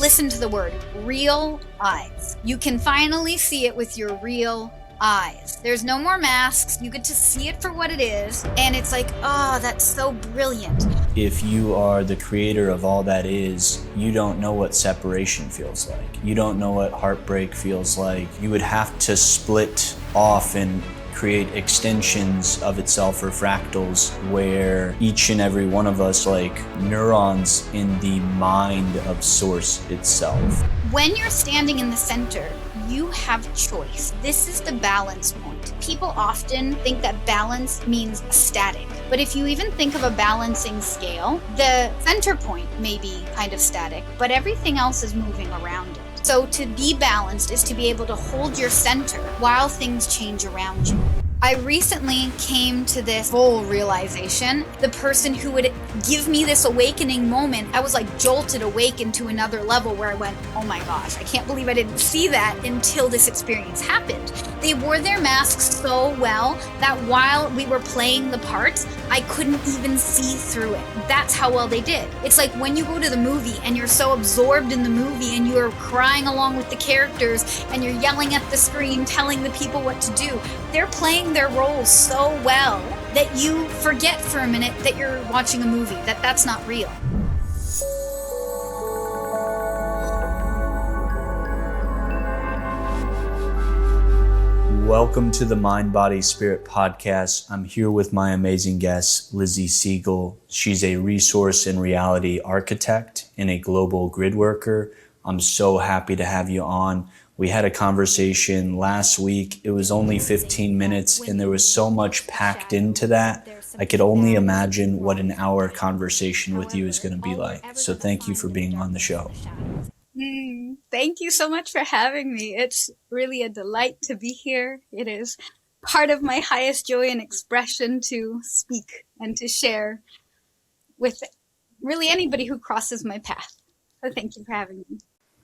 listen to the word real eyes. You can finally see it with your real eyes. There's no more masks. You get to see it for what it is. And it's like, oh, that's so brilliant. If you are the creator of all that is, you don't know what separation feels like. You don't know what heartbreak feels like. You would have to split off and create extensions of itself or fractals where each and every one of us like neurons in the mind of source itself. When you're standing in the center, you have choice. This is the balance point. People often think that balance means static. But if you even think of a balancing scale, the center point may be kind of static, but everything else is moving around it. So to be balanced is to be able to hold your center while things change around you. I recently came to this full realization. The person who would give me this awakening moment, I was like jolted awake into another level where I went, oh my gosh, I can't believe I didn't see that until this experience happened. They wore their masks so well that while we were playing the parts, I couldn't even see through it. That's how well they did. It's like when you go to the movie and you're so absorbed in the movie and you're crying along with the characters and you're yelling at the screen, telling the people what to do. They're playing their roles so well that you forget for a minute that you're watching a movie, that that's not real. Welcome to the Mind, Body, Spirit podcast. I'm here with my amazing guest, Lizzie Siegel. She's a resource and reality architect and a global grid worker. I'm so happy to have you on. We had a conversation last week. It was only 15 minutes and there was so much packed into that. I could only imagine what an hour conversation with you is going to be like. So thank you for being on the show. Thank you so much for having me. It's really a delight to be here. It is part of my highest joy and expression to speak and to share with really anybody who crosses my path. So thank you for having me.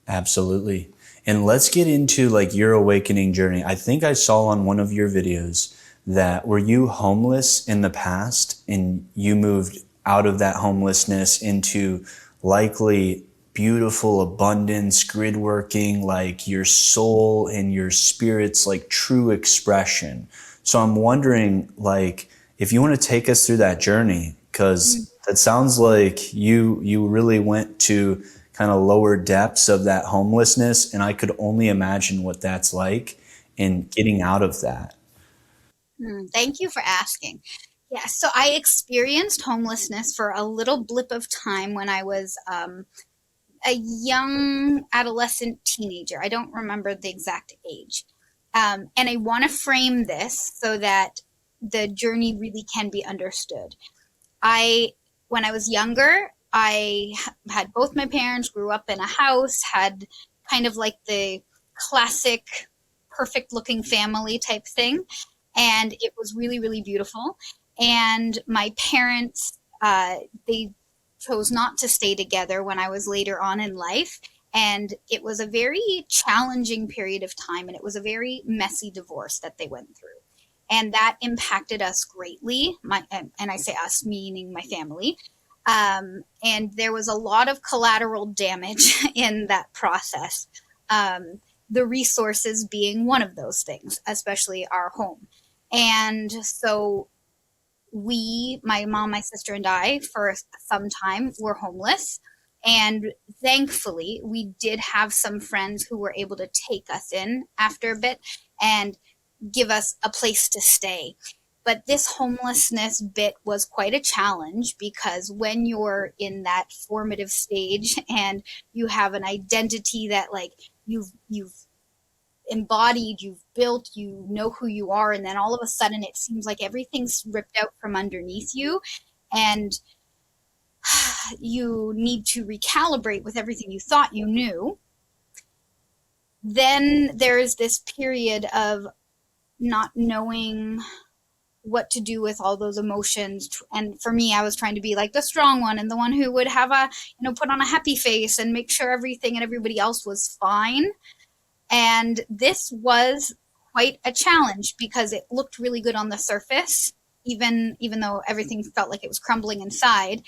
Absolutely. And let's get into like your awakening journey. I think I saw on one of your videos that were you homeless in the past and you moved out of that homelessness into likely beautiful abundance, grid working, like your soul and your spirit's like true expression. So I'm wondering like if you want to take us through that journey, because that sounds like you really went to kind of lower depths of that homelessness. And I could only imagine what that's like in getting out of that. Thank you for asking. Yeah, so I experienced homelessness for a little blip of time when I was a young adolescent teenager. I don't remember the exact age. And I want to frame this so that the journey really can be understood. When I was younger, I had both my parents, grew up in a house, had kind of like the classic perfect looking family type thing. And it was really, really beautiful. And my parents, they chose not to stay together when I was later on in life. And it was a very challenging period of time. And it was a very messy divorce that they went through. And that impacted us greatly. And I say us, meaning my family. And there was a lot of collateral damage in that process. The resources being one of those things, especially our home. And so my mom, my sister, and I, for some time, were homeless. And thankfully, we did have some friends who were able to take us in after a bit and give us a place to stay. But this homelessness bit was quite a challenge because when you're in that formative stage and you have an identity that like you've embodied, you've built, you know who you are, and then all of a sudden it seems like everything's ripped out from underneath you and you need to recalibrate with everything you thought you knew. Then there's this period of not knowing what to do with all those emotions. And for me, I was trying to be like the strong one and the one who would have put on a happy face and make sure everything and everybody else was fine. And this was quite a challenge because it looked really good on the surface, even though everything felt like it was crumbling inside.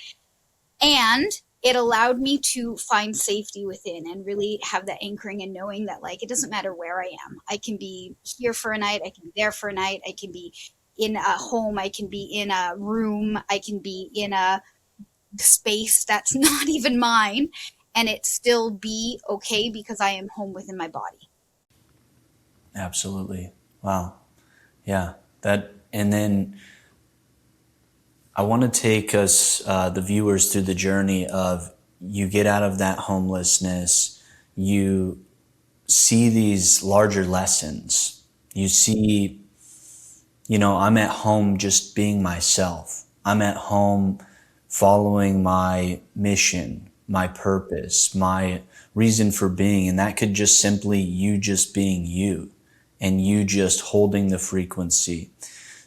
And it allowed me to find safety within and really have that anchoring and knowing that, like, it doesn't matter where I am. I can be here for a night, I can be there for a night, I can be in a home, I can be in a room, I can be in a space that's not even mine, and it still be okay because I am home within my body. Absolutely. Wow. Yeah. That, and then I want to take us, the viewers, through the journey of you get out of that homelessness, you see these larger lessons. You see, I'm at home just being myself. I'm at home following my mission, my purpose, my reason for being. And that could just simply you just being you and you just holding the frequency.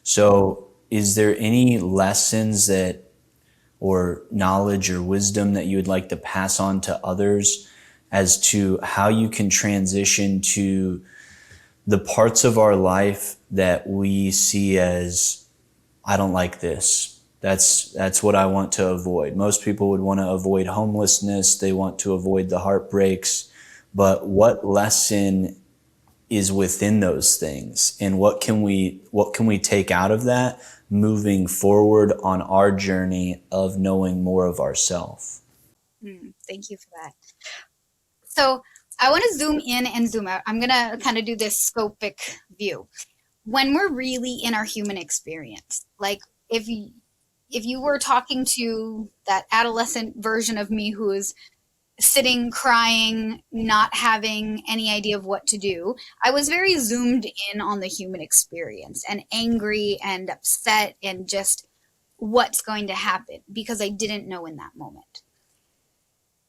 So, is there any lessons that, or knowledge or wisdom that you would like to pass on to others as to how you can transition to the parts of our life that we see as, I don't like this. That's what I want to avoid. Most people would want to avoid homelessness. They want to avoid the heartbreaks. But what lesson is within those things, and what can we take out of that moving forward on our journey of knowing more of ourselves? Thank you for that. So I want to zoom in and zoom out. I'm going to kind of do this scopic view. When we're really in our human experience, like if you were talking to that adolescent version of me who is sitting crying, not having any idea of what to do, I was very zoomed in on the human experience and angry and upset and just what's going to happen because I didn't know in that moment.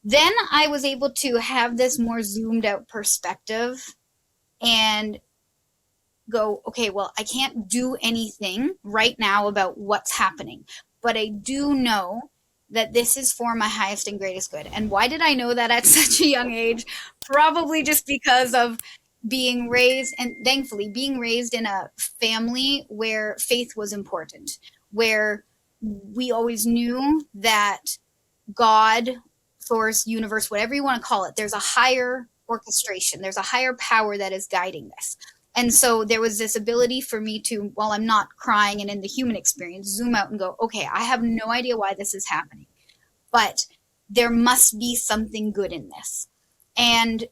Then I was able to have this more zoomed out perspective and go, okay, well, I can't do anything right now about what's happening, but I do know that this is for my highest and greatest good. And why did I know that at such a young age? Probably just because of being raised, and thankfully being raised in a family where faith was important, where we always knew that God, source, universe, whatever you want to call it, there's a higher orchestration, there's a higher power that is guiding this. And so there was this ability for me to, while I'm not crying and in the human experience, zoom out and go, okay, I have no idea why this is happening, but there must be something good in this. And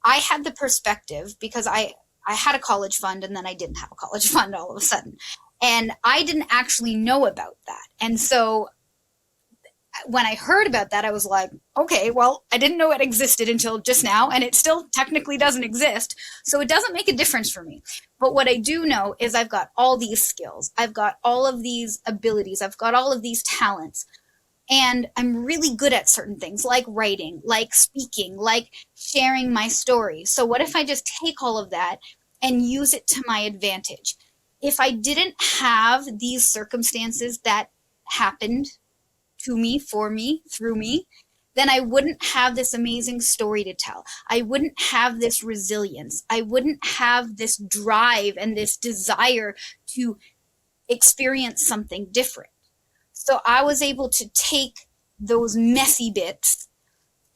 I had the perspective because I had a college fund and then I didn't have a college fund all of a sudden. And I didn't actually know about that. And so when I heard about that, I was like, okay, well, I didn't know it existed until just now, and it still technically doesn't exist. So it doesn't make a difference for me. But what I do know is I've got all these skills. I've got all of these abilities. I've got all of these talents. And I'm really good at certain things like writing, like speaking, like sharing my story. So what if I just take all of that and use it to my advantage? If I didn't have these circumstances that happened to me, for me, through me, then I wouldn't have this amazing story to tell. I wouldn't have this resilience. I wouldn't have this drive and this desire to experience something different. So I was able to take those messy bits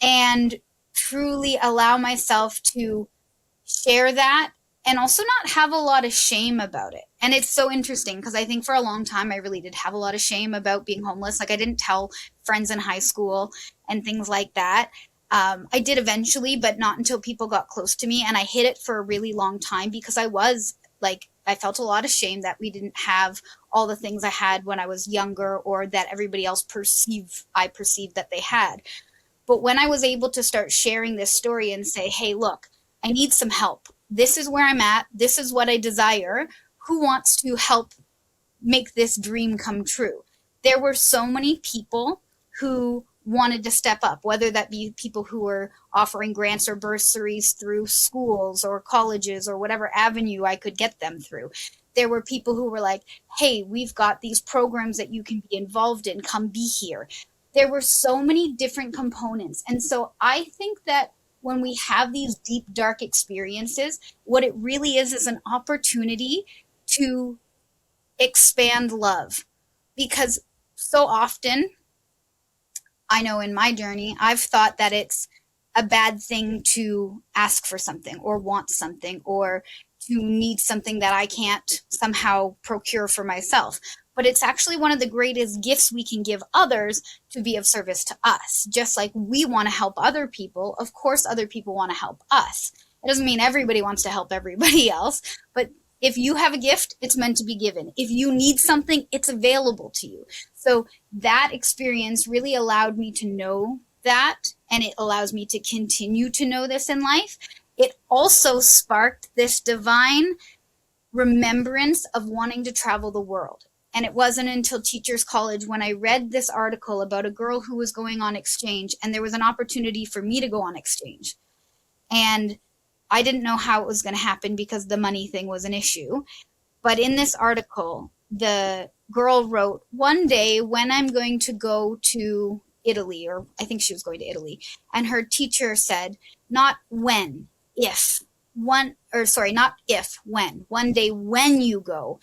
and truly allow myself to share that and also not have a lot of shame about it. And it's so interesting because I think for a long time I really did have a lot of shame about being homeless. Like I didn't tell friends in high school and things like that. I did eventually, but not until people got close to me. And I hid it for a really long time because I was like, I felt a lot of shame that we didn't have all the things I had when I was younger or that everybody else I perceived that they had. But when I was able to start sharing this story and say, hey, look, I need some help. This is where I'm at. This is what I desire. Who wants to help make this dream come true? There were so many people who wanted to step up, whether that be people who were offering grants or bursaries through schools or colleges or whatever avenue I could get them through. There were people who were like, hey, we've got these programs that you can be involved in. Come be here. There were so many different components. And so I think that when we have these deep, dark experiences, what it really is an opportunity to expand love. Because so often I know in my journey, I've thought that it's a bad thing to ask for something or want something or to need something that I can't somehow procure for myself. But it's actually one of the greatest gifts we can give others to be of service to us. Just like we want to help other people, of course, other people want to help us. It doesn't mean everybody wants to help everybody else, but if you have a gift, it's meant to be given. If you need something, it's available to you. So that experience really allowed me to know that, and it allows me to continue to know this in life. It also sparked this divine remembrance of wanting to travel the world. And it wasn't until Teachers College when I read this article about a girl who was going on exchange, and there was an opportunity for me to go on exchange. And I didn't know how it was going to happen because the money thing was an issue. But in this article, the girl wrote, one day when I'm going to go to Italy, or I think she was going to Italy, and her teacher said, not when, if. Not if, when. One day when you go,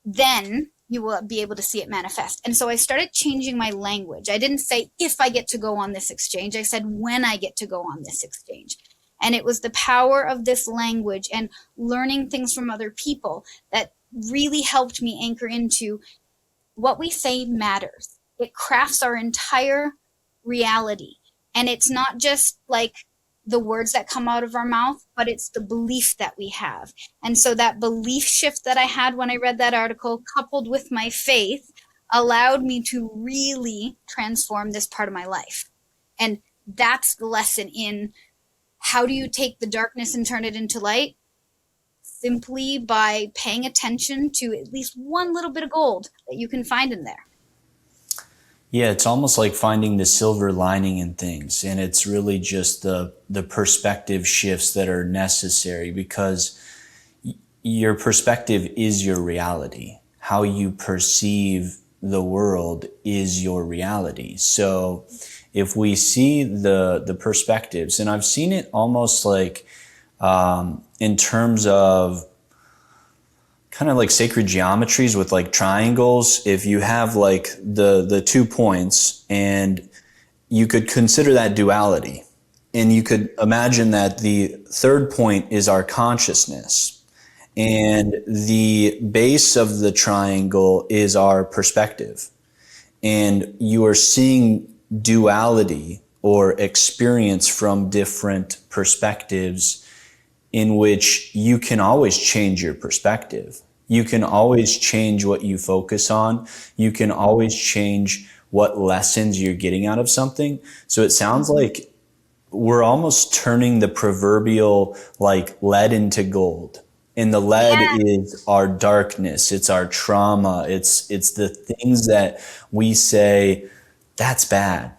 then you will be able to see it manifest. And so I started changing my language. I didn't say if I get to go on this exchange. I said when I get to go on this exchange. And it was the power of this language and learning things from other people that really helped me anchor into what we say matters. It crafts our entire reality. And it's not just like the words that come out of our mouth, but it's the belief that we have. And so that belief shift that I had when I read that article, coupled with my faith, allowed me to really transform this part of my life. And that's the lesson in how do you take the darkness and turn it into light? Simply by paying attention to at least one little bit of gold that you can find in there. Yeah, it's almost like finding the silver lining in things. And it's really just the perspective shifts that are necessary, because your perspective is your reality. How you perceive the world is your reality. So if we see the perspectives, and I've seen it almost like in terms of kind of like sacred geometries with like triangles. If you have like the 2 points, and you could consider that duality, and you could imagine that the third point is our consciousness, and the base of the triangle is our perspective, and you are seeing duality or experience from different perspectives, in which you can always change your perspective. You can always change what you focus on. You can always change what lessons you're getting out of something. So it sounds like we're almost turning the proverbial like lead into gold. And the lead Yeah. is our darkness. It's our trauma. It's the things that we say, that's bad.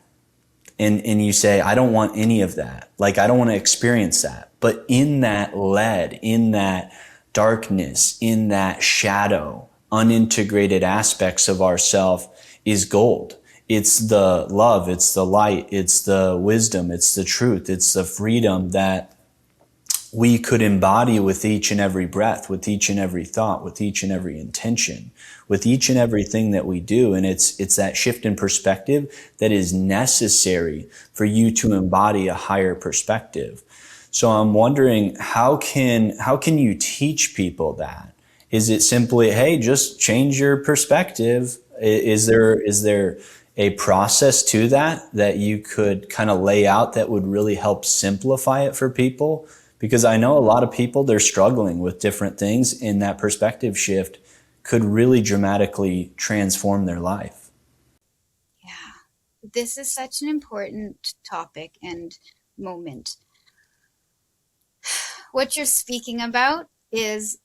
And you say, I don't want any of that. Like, I don't want to experience that. But in that lead, in that darkness, in that shadow, unintegrated aspects of ourself is gold. It's the love, it's the light, it's the wisdom, it's the truth, it's the freedom that we could embody with each and every breath, with each and every thought, with each and every intention, with each and everything that we do. And it's that shift in perspective that is necessary for you to embody a higher perspective. So I'm wondering, how can you teach people that? Is it simply, hey, just change your perspective? Is there a process to that you could kind of lay out that would really help simplify it for people? Because I know a lot of people, they're struggling with different things, and that perspective shift could really dramatically transform their life. Yeah. This is such an important topic and moment. What you're speaking about is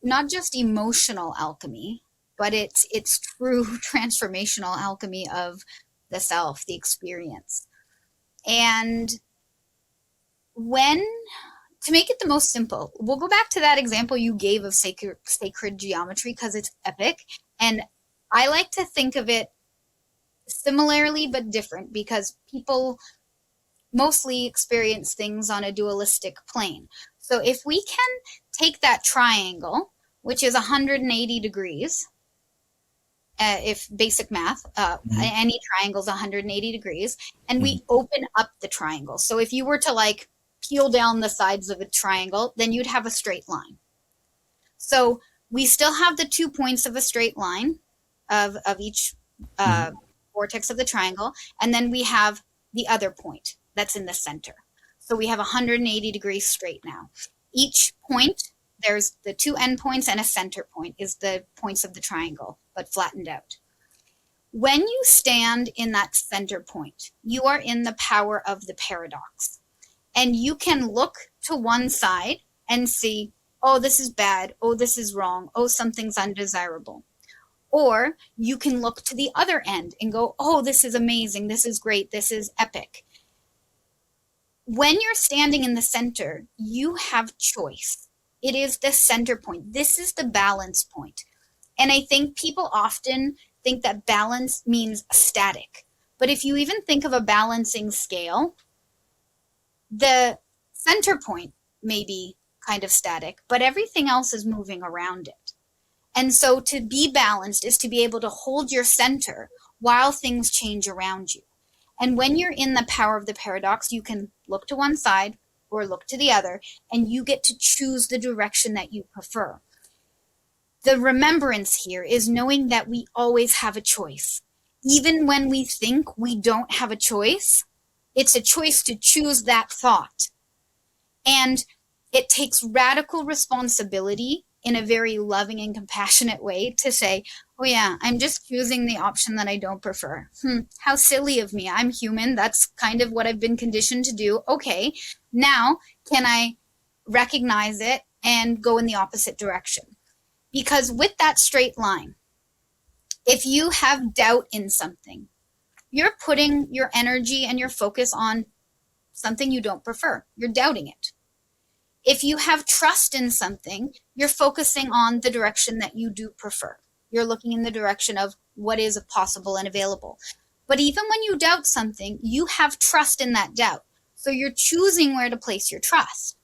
not just emotional alchemy, but it's true transformational alchemy of the self, the experience. And when to make it the most simple, we'll go back to that example you gave of sacred geometry because it's epic. And I like to think of it similarly but different because people mostly experience things on a dualistic plane. So if we can take that triangle, which is 180 degrees, if basic math, Mhm. any triangle is 180 degrees, and Mhm. we open up the triangle. So if you were to like peel down the sides of a triangle, then you'd have a straight line. So we still have the 2 points of a straight line of each uh, Mhm. vortex of the triangle, and then we have the other point that's in the center. So we have 180 degrees straight now. Each point, there's the two endpoints and a center point is the points of the triangle, but flattened out. When you stand in that center point, you are in the power of the paradox. And you can look to one side and see, oh, this is bad. Oh, this is wrong. Oh, something's undesirable. Or you can look to the other end and go, oh, this is amazing. This is great. This is epic. When you're standing in the center, you have choice. It is the center point. This is the balance point. And I think people often think that balance means static. But if you even think of a balancing scale, the center point may be kind of static, but everything else is moving around it. And so to be balanced is to be able to hold your center while things change around you. And when you're in the power of the paradox, you can look to one side or look to the other, and you get to choose the direction that you prefer. The remembrance here is knowing that we always have a choice. Even when we think we don't have a choice, it's a choice to choose that thought. And it takes radical responsibility in a very loving and compassionate way to say, oh, yeah, I'm just choosing the option that I don't prefer. How silly of me. I'm human. That's kind of what I've been conditioned to do. Okay, now can I recognize it and go in the opposite direction? Because with that straight line, if you have doubt in something, you're putting your energy and your focus on something you don't prefer. You're doubting it. If you have trust in something, you're focusing on the direction that you do prefer. You're looking in the direction of what is possible and available. But even when you doubt something, you have trust in that doubt. So you're choosing where to place your trust.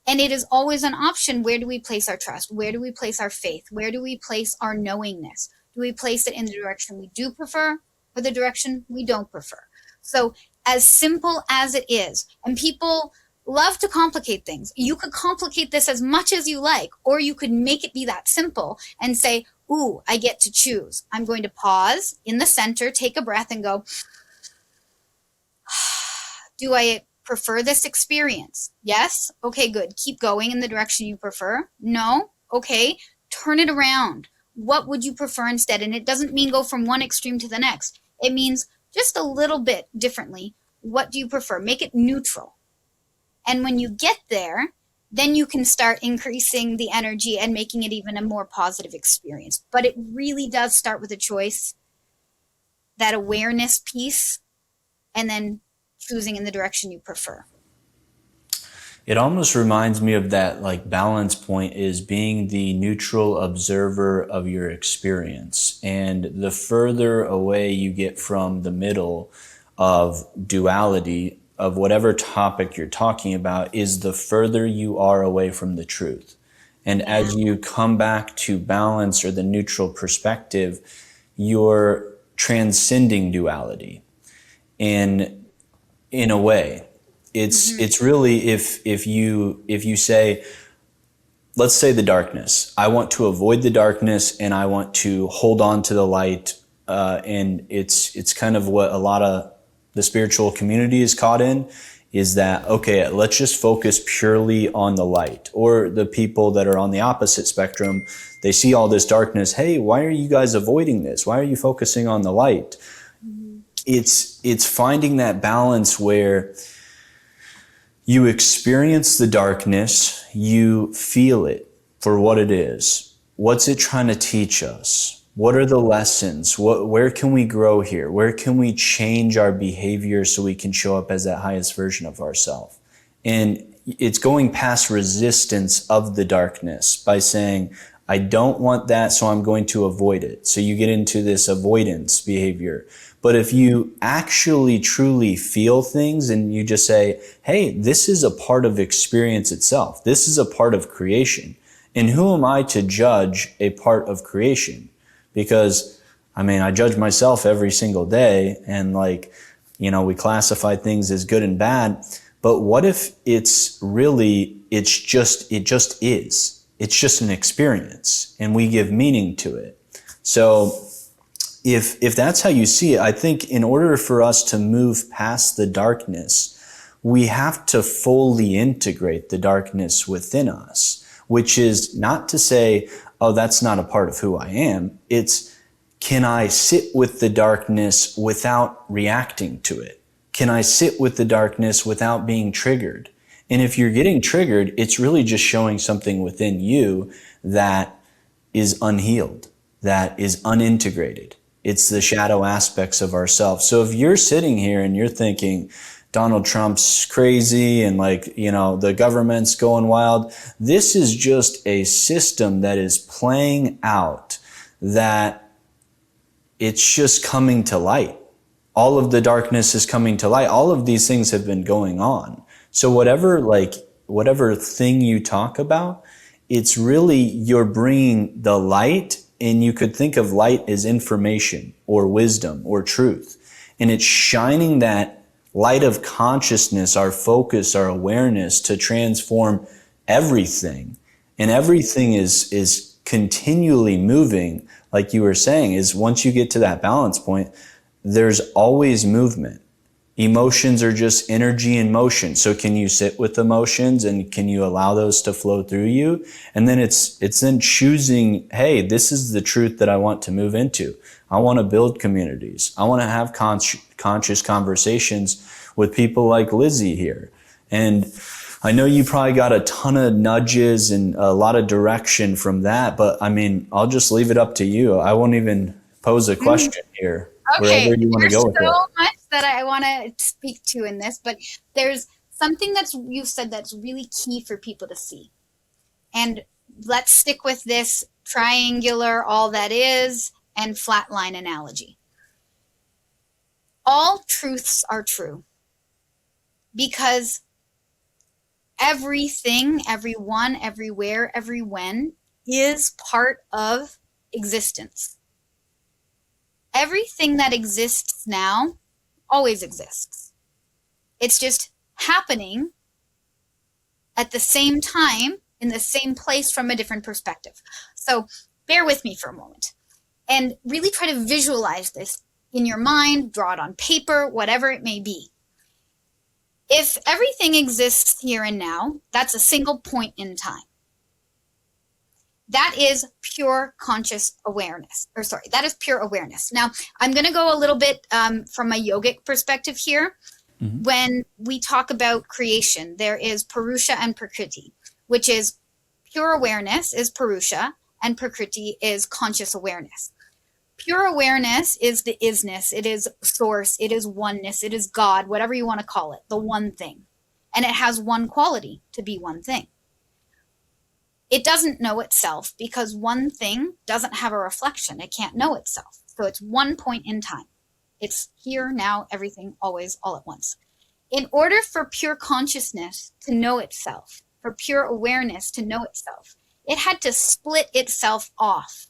And it is always an option. Where do we place our trust? Where do we place our faith? Where do we place our knowingness? Do we place it in the direction we do prefer or the direction we don't prefer? So as simple as it is, and people love to complicate things. You could complicate this as much as you like, or you could make it be that simple and say, ooh, I get to choose. I'm going to pause in the center, take a breath and go, do I prefer this experience? Yes? Okay, good. Keep going in the direction you prefer. No? Okay. Turn it around. What would you prefer instead? And it doesn't mean go from one extreme to the next. It means just a little bit differently. What do you prefer? Make it neutral. And when you get there, then you can start increasing the energy and making it even a more positive experience. But it really does start with a choice, that awareness piece, and then choosing in the direction you prefer. It almost reminds me of that like balance point is being the neutral observer of your experience. And the further away you get from the middle of duality of whatever topic you're talking about is the further you are away from the truth. And Yeah. as you come back to balance or the neutral perspective, you're transcending duality in a way. Mm-hmm. It's really if you say, let's say the darkness. I want to avoid the darkness and I want to hold on to the light. And it's kind of what a lot of the spiritual community is caught in is that, okay, let's just focus purely on the light. Or the people that are on the opposite spectrum, they see all this darkness. Hey, why are you guys avoiding this? Why are you focusing on the light? Mm-hmm. It's finding that balance where you experience the darkness, you feel it for what it is. What's it trying to teach us? What are the lessons? Where can we grow here? Where can we change our behavior so we can show up as that highest version of ourselves? And it's going past resistance of the darkness by saying, I don't want that, so I'm going to avoid it. So you get into this avoidance behavior. But if you actually truly feel things and you just say, hey, this is a part of experience itself. This is a part of creation. And who am I to judge a part of creation? Because I mean, I judge myself every single day, and like, we classify things as good and bad. But what if it's really, it just is. It's just an experience, and we give meaning to it. So if that's how you see it, I think in order for us to move past the darkness, we have to fully integrate the darkness within us, which is not to say, oh, that's not a part of who I am. It's, can I sit with the darkness without reacting to it? Can I sit with the darkness without being triggered? And if you're getting triggered, it's really just showing something within you that is unhealed, that is unintegrated. It's the shadow aspects of ourselves. So if you're sitting here and you're thinking, Donald Trump's crazy and the government's going wild, this is just a system that is playing out, that it's just coming to light. All of the darkness is coming to light. All of these things have been going on. So whatever thing you talk about, it's really, you're bringing the light, and you could think of light as information or wisdom or truth. And it's shining that light of consciousness, our focus, our awareness, to transform everything. And everything is continually moving. Like you were saying, is once you get to that balance point, there's always movement. Emotions are just energy in motion. So can you sit with emotions, and can you allow those to flow through you? And then it's then choosing, hey, this is the truth that I want to move into. I want to build communities. I want to have conscious conversations with people like Lizzie here. And I know you probably got a ton of nudges and a lot of direction from that, but I mean, I'll just leave it up to you. I won't even pose a question here. Okay, Wherever you want to there's go with so it. much that I want to speak to in this, but there's something that's you said that's really key for people to see. And let's stick with this triangular, all that is, and flatline analogy. All truths are true because everything, everyone, everywhere, every when is part of existence. Everything that exists now always exists. It's just happening at the same time in the same place from a different perspective. So bear with me for a moment and really try to visualize this in your mind, draw it on paper, whatever it may be. If everything exists here and now, that's a single point in time. That is pure conscious awareness, that is pure awareness. Now, I'm going to go a little bit from a yogic perspective here. Mm-hmm. When we talk about creation, there is Purusha and Prakriti, which is pure awareness is Purusha, and Prakriti is conscious awareness. Pure awareness is the isness, it is source, it is oneness, it is God, whatever you want to call it, the one thing. And it has one quality, to be one thing. It doesn't know itself because one thing doesn't have a reflection. It can't know itself. So it's one point in time. It's here, now, everything, always, all at once. In order for pure consciousness to know itself, for pure awareness to know itself, it had to split itself off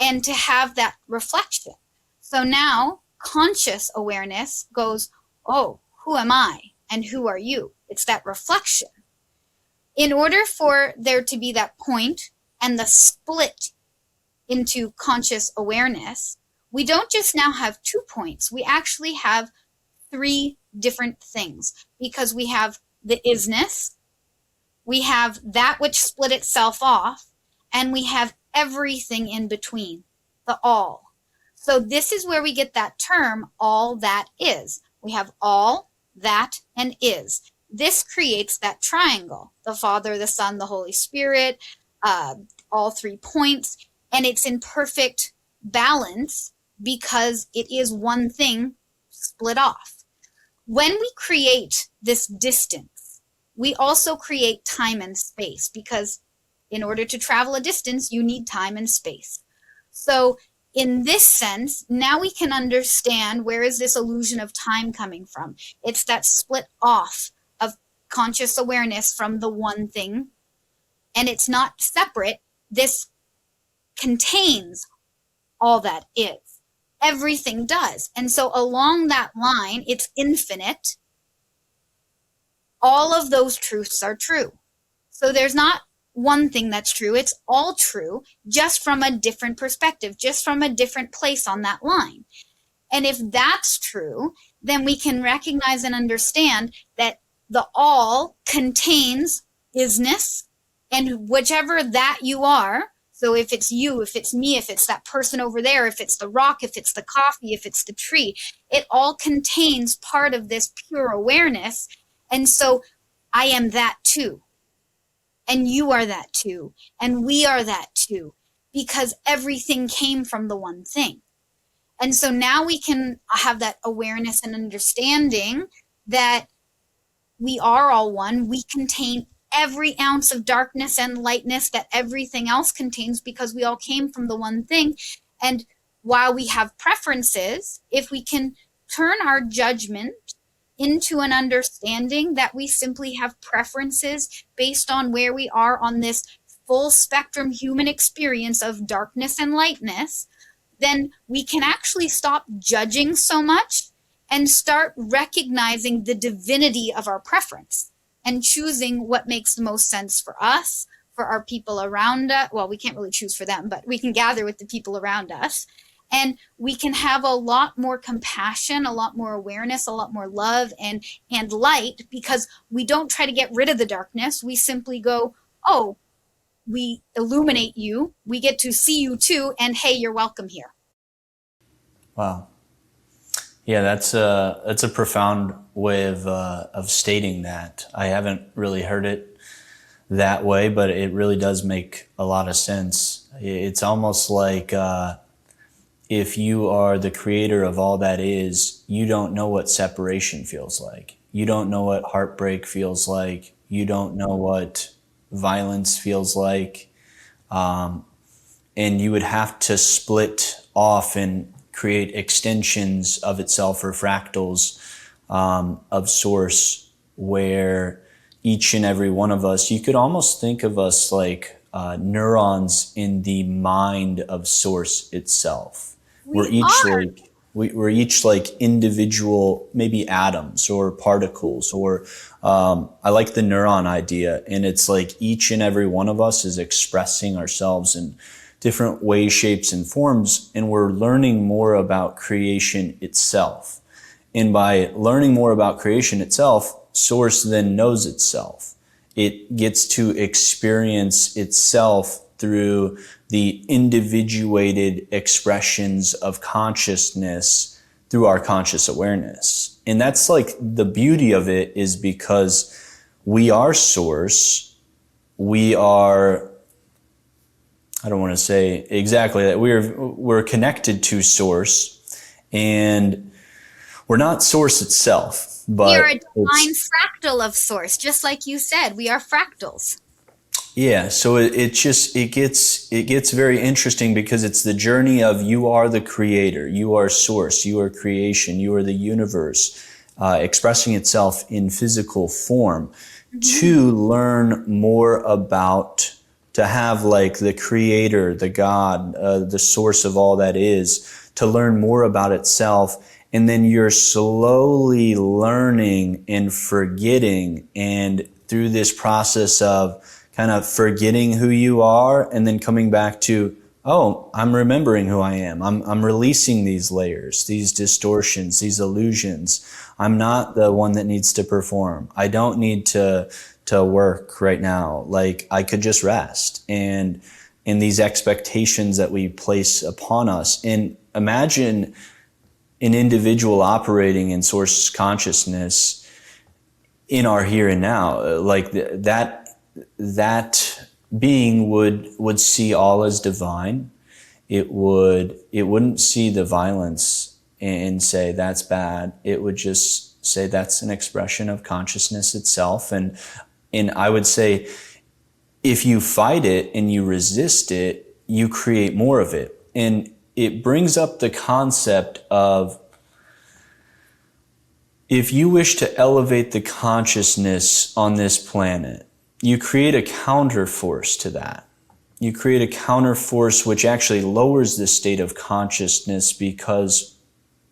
and to have that reflection. So now conscious awareness goes, oh, who am I and who are you? It's that reflection. In order for there to be that point and the split into conscious awareness, we don't just now have 2 points. We actually have 3 different things because we have the isness, we have that which split itself off, and we have everything in between, the all. So this is where we get that term, all that is. We have all, that, and is. This creates that triangle, the Father, the Son, the Holy Spirit, all 3 points, and it's in perfect balance because it is one thing split off. When we create this distance, we also create time and space because in order to travel a distance, you need time and space. So in this sense, now we can understand where is this illusion of time coming from. It's that split off of conscious awareness from the one thing, and it's not separate. This contains all that is. Everything does. And so along that line, it's infinite. All of those truths are true. So there's not one thing that's true. It's all true, just from a different perspective, just from a different place on that line. And if that's true, then we can recognize and understand that the all contains isness, and whichever that you are. So if it's you, if it's me, if it's that person over there, if it's the rock, if it's the coffee, if it's the tree, it all contains part of this pure awareness. And so I am that too. And you are that too. And we are that too. Because everything came from the one thing. And so now we can have that awareness and understanding that we are all one. We contain every ounce of darkness and lightness that everything else contains, because we all came from the one thing. And while we have preferences, if we can turn our judgment into an understanding that we simply have preferences based on where we are on this full spectrum human experience of darkness and lightness, then we can actually stop judging so much and start recognizing the divinity of our preference and choosing what makes the most sense for us, for our people around us. Well, we can't really choose for them, but we can gather with the people around us. And we can have a lot more compassion, a lot more awareness, a lot more love and light, because we don't try to get rid of the darkness. We simply go, oh, we illuminate you. We get to see you too. And hey, you're welcome here. Wow. Yeah, that's a profound way of stating that. I haven't really heard it that way, but it really does make a lot of sense. It's almost like if you are the creator of all that is, you don't know what separation feels like. You don't know what heartbreak feels like. You don't know what violence feels like. And you would have to split off and create extensions of itself, or fractals of source, where each and every one of us, you could almost think of us like neurons in the mind of source itself. We're each like individual, maybe atoms or particles, or I like the neuron idea. And it's like each and every one of us is expressing ourselves in different ways, shapes, and forms, and we're learning more about creation itself. And by learning more about creation itself, Source then knows itself. It gets to experience itself through the individuated expressions of consciousness through our conscious awareness. And that's like the beauty of it, is because we are Source. We are, I don't want to say exactly that, we're connected to Source, and we're not Source itself, but we are a divine fractal of Source, just like you said. We are fractals. Yeah, so it gets very interesting, because it's the journey of you are the creator, you are Source, you are creation, you are the universe, expressing itself in physical form, to learn more about, to have like the creator, the God, the source of all that is, to learn more about itself. And then you're slowly learning and forgetting, and through this process of kind of forgetting who you are and then coming back to, oh, I'm remembering who I am. I'm releasing these layers, these distortions, these illusions. I'm not the one that needs to perform. I don't need to work right now. Like, I could just rest. And in these expectations that we place upon us. And imagine an individual operating in Source consciousness in our here and now. Like that being would see all as divine. It wouldn't see the violence and say that's bad. It would just say that's an expression of consciousness itself. And I would say, if you fight it and you resist it, you create more of it. And it brings up the concept of, if you wish to elevate the consciousness on this planet, you create a counter force to that. you create a counter force which actually lowers the state of consciousness, because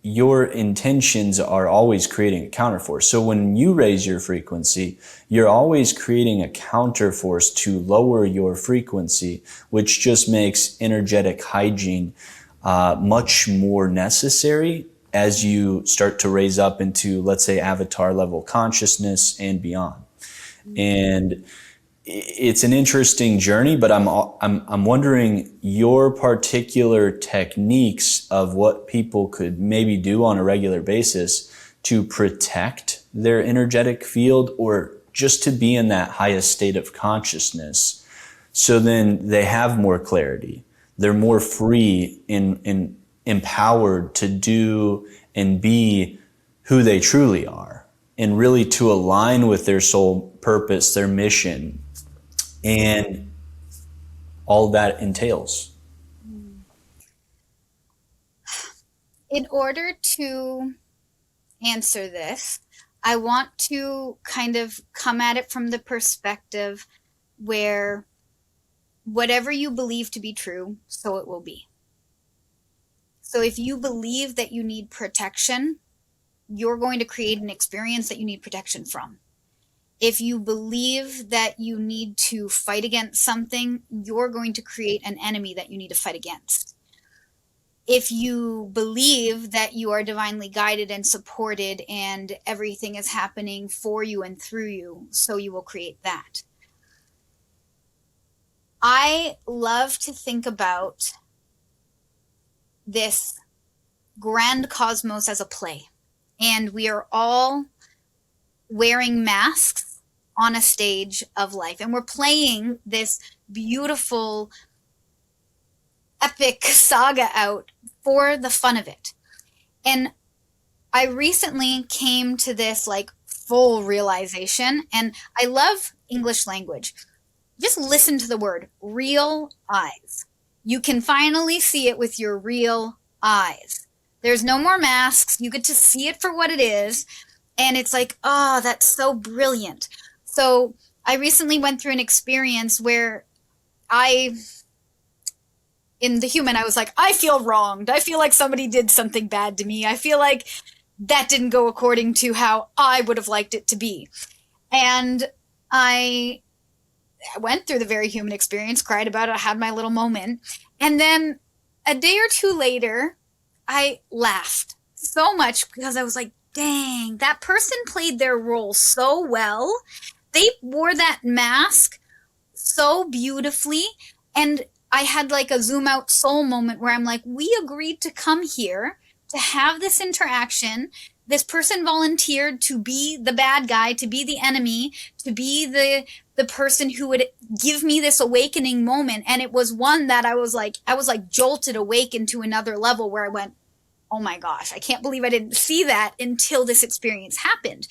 your intentions are always creating a counterforce. So when you raise your frequency, you're always creating a counterforce to lower your frequency, which just makes energetic hygiene much more necessary as you start to raise up into, let's say, avatar level consciousness and beyond. And it's an interesting journey, but I'm wondering your particular techniques of what people could maybe do on a regular basis to protect their energetic field, or just to be in that highest state of consciousness. So then they have more clarity. They're more free and empowered to do and be who they truly are, and really to align with their soul purpose, their mission, and all that entails. In order to answer this, I want to kind of come at it from the perspective where whatever you believe to be true, so it will be. So if you believe that you need protection, you're going to create an experience that you need protection from. If you believe that you need to fight against something, you're going to create an enemy that you need to fight against. If you believe that you are divinely guided and supported and everything is happening for you and through you, so you will create that. I love to think about this grand cosmos as a play, and we are all wearing masks on a stage of life, and we're playing this beautiful epic saga out for the fun of it. And I recently came to this like full realization, and I love English language. Just listen to the word real eyes. You can finally see it with your real eyes. There's no more masks. You get to see it for what it is. And it's like, oh, that's so brilliant. So I recently went through an experience where in the human, I was like, I feel wronged. I feel like somebody did something bad to me. I feel like that didn't go according to how I would have liked it to be. And I went through the very human experience, cried about it, I had my little moment. And then a day or two later, I laughed so much because I was like, dang, that person played their role so well. They wore that mask so beautifully. And I had like a zoom out soul moment where I'm like, we agreed to come here to have this interaction. This person volunteered to be the bad guy, to be the enemy, to be the person who would give me this awakening moment. And it was one that I was like jolted awake into another level where I went, oh my gosh, I can't believe I didn't see that until this experience happened.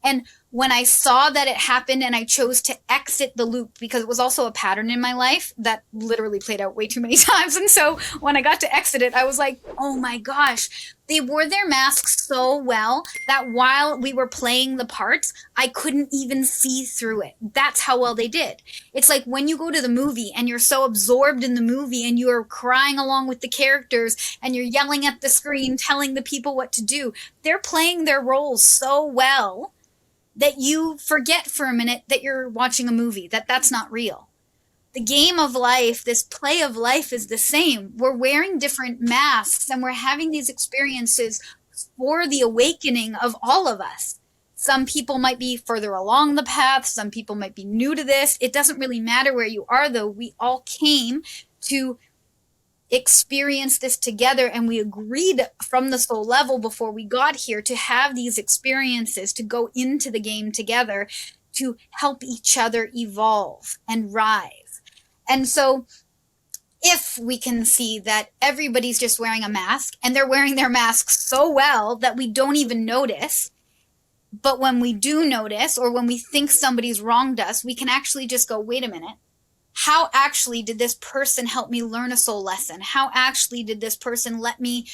And when I saw that it happened and I chose to exit the loop, because it was also a pattern in my life that literally played out way too many times. And so when I got to exit it, I was like, oh my gosh, they wore their masks so well that while we were playing the parts, I couldn't even see through it. That's how well they did. It's like when you go to the movie and you're so absorbed in the movie and you're crying along with the characters and you're yelling at the screen, telling the people what to do. They're playing their roles so well that you forget for a minute that you're watching a movie, that that's not real. The game of life, this play of life is the same. We're wearing different masks and we're having these experiences for the awakening of all of us. Some people might be further along the path. Some people might be new to this. It doesn't really matter where you are, though. We all came to experience this together, and we agreed from the soul level before we got here to have these experiences, to go into the game together, to help each other evolve and rise. And so if we can see that everybody's just wearing a mask, and they're wearing their masks so well that we don't even notice, but when we do notice, or when we think somebody's wronged us, we can actually just go, wait a minute, how actually did this person help me learn a soul lesson? How actually did this person let me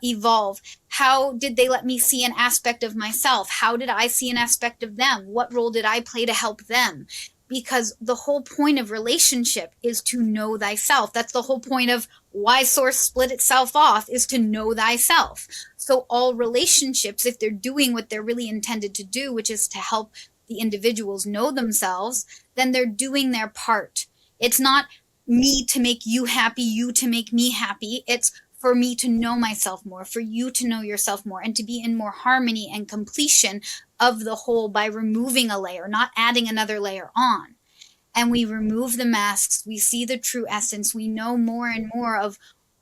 evolve? How did they let me see an aspect of myself? How did I see an aspect of them? What role did I play to help them? because the whole point of relationship is to know thyself. That's the whole point of why Source split itself off, is to know thyself. So all relationships, if they're doing what they're really intended to do, which is to help the individuals know themselves, then they're doing their part. It's not me to make you happy, you to make me happy. It's for me to know myself more, for you to know yourself more, and to be in more harmony and completion of the whole by removing a layer, not adding another layer on. And we remove the masks, we see the true essence, we know more and more of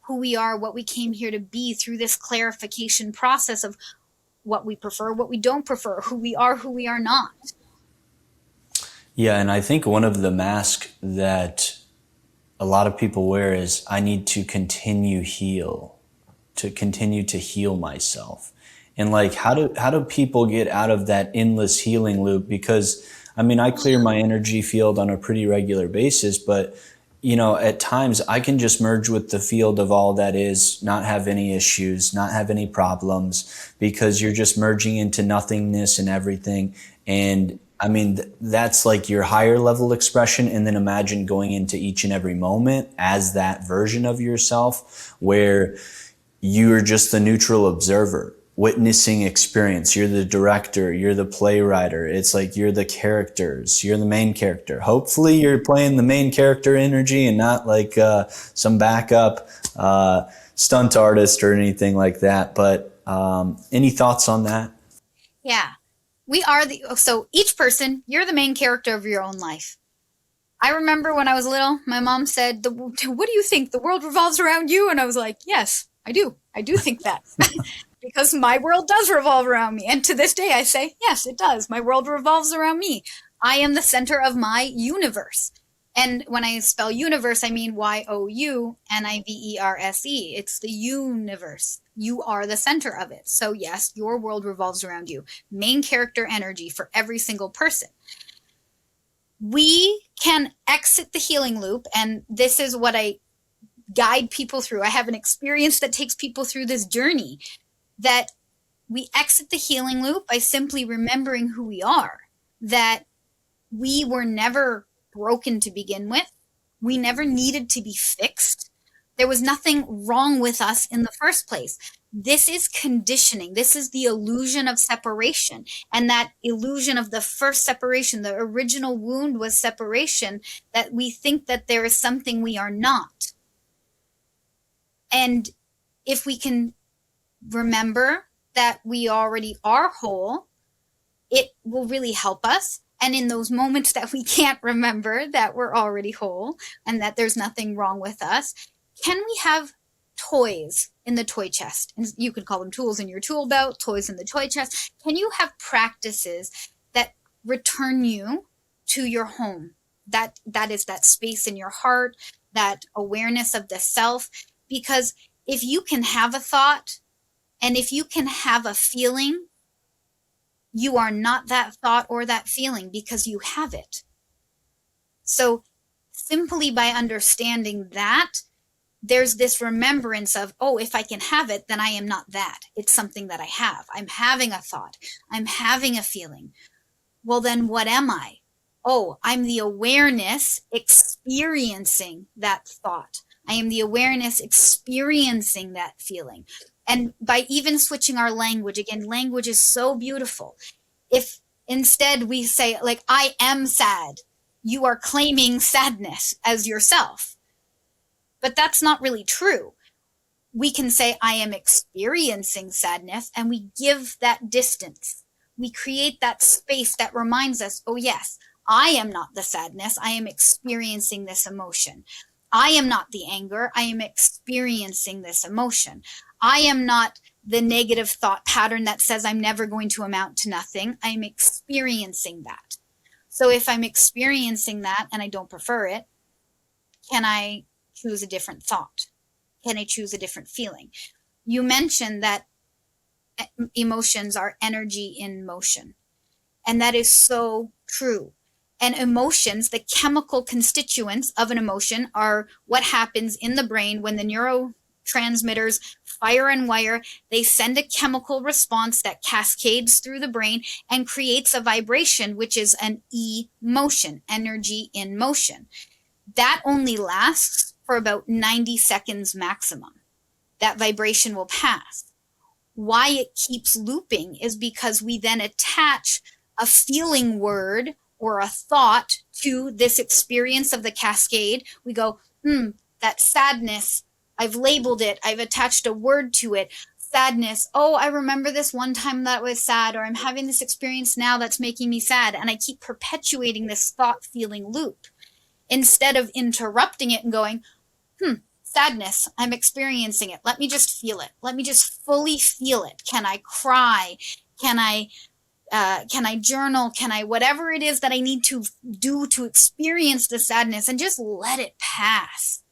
who we are, what we came here to be through this clarification process of what we prefer, what we don't prefer, who we are not. Yeah, and I think one of the masks that a lot of people wear is I need to continue to heal myself. And like how do people get out of that endless healing loop? Because I mean, I clear my energy field on a pretty regular basis, but at times I can just merge with the field of all that is, not have any issues, not have any problems, because you're just merging into nothingness and everything. And I mean, that's like your higher level expression. And then imagine going into each and every moment as that version of yourself where you're just the neutral observer, witnessing experience. You're the director, you're the playwright. It's like you're the characters, you're the main character. Hopefully you're playing the main character energy and not like some backup stunt artist or anything like that. But any thoughts on that? Yeah. So each person, you're the main character of your own life. I remember when I was little, my mom said, what do you think? The world revolves around you? And I was like, yes, I do. I do think that. Because my world does revolve around me. And to this day, I say, yes, it does. My world revolves around me. I am the center of my universe. And when I spell universe, I mean Youniverse. It's the universe. You are the center of it. So yes, your world revolves around you. Main character energy for every single person. We can exit the healing loop, and this is what I guide people through. I have an experience that takes people through this journey, that we exit the healing loop by simply remembering who we are, that we were never broken to begin with. We never needed to be fixed. There was nothing wrong with us in the first place. This is conditioning. This is the illusion of separation. And that illusion of the first separation, the original wound was separation, that we think that there is something we are not. And if we can remember that we already are whole, it will really help us. And in those moments that we can't remember that we're already whole and that there's nothing wrong with us, can we have toys in the toy chest? And you could call them tools in your tool belt, toys in the toy chest. Can you have practices that return you to your home? That is that space in your heart, that awareness of the self. Because if you can have a thought and if you can have a feeling, you are not that thought or that feeling because you have it. So simply by understanding that, there's this remembrance of, oh, if I can have it, then I am not that. It's something that I have. I'm having a thought. I'm having a feeling. Well, then what am I? Oh, I'm the awareness experiencing that thought. I am the awareness experiencing that feeling. And by even switching our language, again, language is so beautiful. If instead we say, like, I am sad, you are claiming sadness as yourself. But that's not really true. We can say, I am experiencing sadness, and we give that distance. We create that space that reminds us, oh, yes, I am not the sadness. I am experiencing this emotion. I am not the anger. I am experiencing this emotion. I am not the negative thought pattern that says I'm never going to amount to nothing. I'm experiencing that. So if I'm experiencing that and I don't prefer it, can I choose a different thought? Can I choose a different feeling? You mentioned that emotions are energy in motion. And that is so true. And emotions, the chemical constituents of an emotion, are what happens in the brain when the neurotransmitters fire and wire. They send a chemical response that cascades through the brain and creates a vibration, which is an emotion, energy in motion. That only lasts for about 90 seconds maximum. That vibration will pass. Why it keeps looping is because we then attach a feeling word or a thought to this experience of the cascade. We go, that sadness, I've labeled it, I've attached a word to it. Sadness, oh, I remember this one time that was sad, or I'm having this experience now that's making me sad. And I keep perpetuating this thought feeling loop instead of interrupting it and going, sadness, I'm experiencing it. Let me just feel it. Let me just fully feel it. Can I cry? Can I journal? Can I, whatever it is that I need to do to experience the sadness, and just let it pass.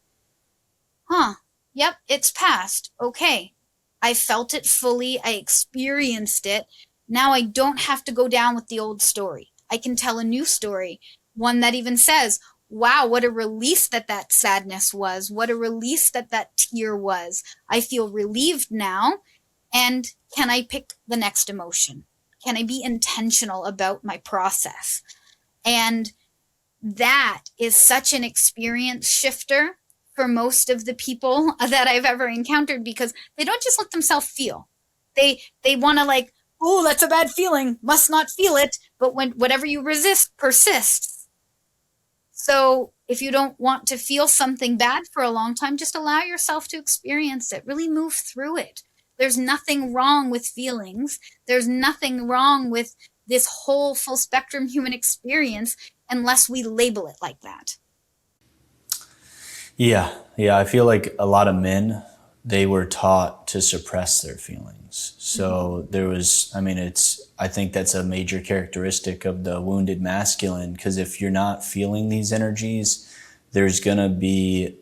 Yep, it's passed. Okay. I felt it fully. I experienced it. Now I don't have to go down with the old story. I can tell a new story, one that even says, wow, what a release that sadness was. What a release that tear was. I feel relieved now. And can I pick the next emotion? Can I be intentional about my process? And that is such an experience shifter for most of the people that I've ever encountered, because they don't just let themselves feel. They want to, like, oh, that's a bad feeling, must not feel it. But when whatever you resist persists. So if you don't want to feel something bad for a long time, just allow yourself to experience it. Really move through it. There's nothing wrong with feelings. There's nothing wrong with this whole full spectrum human experience unless we label it like that. Yeah, I feel like a lot of men, they were taught to suppress their feelings. So there was, I think that's a major characteristic of the wounded masculine, because if you're not feeling these energies, there's going to be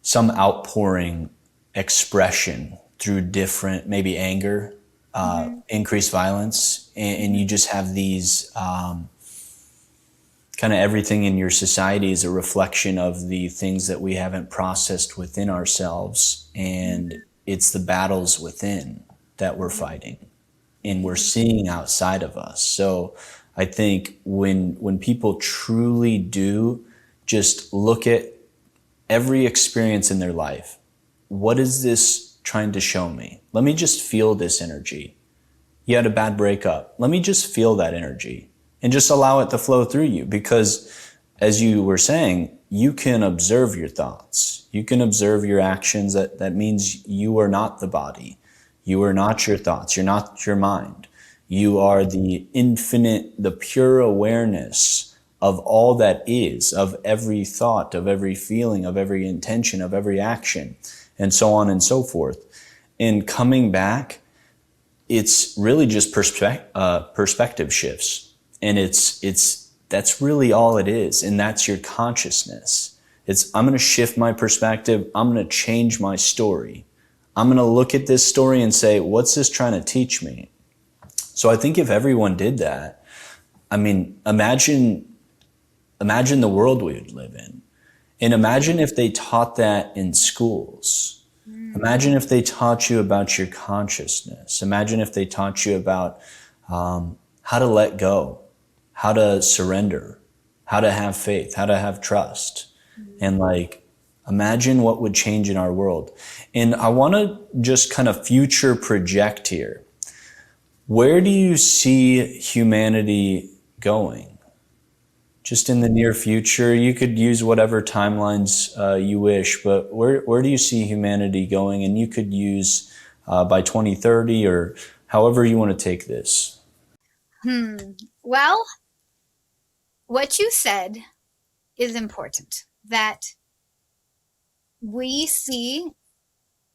some outpouring expression through different, maybe anger, increased violence, and you just have these kind of everything in your society is a reflection of the things that we haven't processed within ourselves. And it's the battles within that we're fighting and we're seeing outside of us. So I think when people truly do just look at every experience in their life, what is this trying to show me? Let me just feel this energy. You had a bad breakup. Let me just feel that energy and just allow it to flow through you. Because as you were saying, you can observe your thoughts. You can observe your actions. That means you are not the body. You are not your thoughts. You're not your mind. You are the infinite, the pure awareness of all that is, of every thought, of every feeling, of every intention, of every action, and so on and so forth. And coming back, it's really just perspective shifts. And that's really all it is. And that's your consciousness. I'm going to shift my perspective. I'm going to change my story. I'm going to look at this story and say, what's this trying to teach me? So I think if everyone did that, imagine the world we would live in. And imagine if they taught that in schools. Imagine if they taught you about your consciousness. Imagine if they taught you about how to let go, how to surrender, how to have faith, how to have trust. And imagine what would change in our world. And I want to just kind of future project here. Where do you see humanity going? Just in the near future, you could use whatever timelines you wish, but where do you see humanity going? And you could use by 2030 or however you want to take this. Well, what you said is important, that we see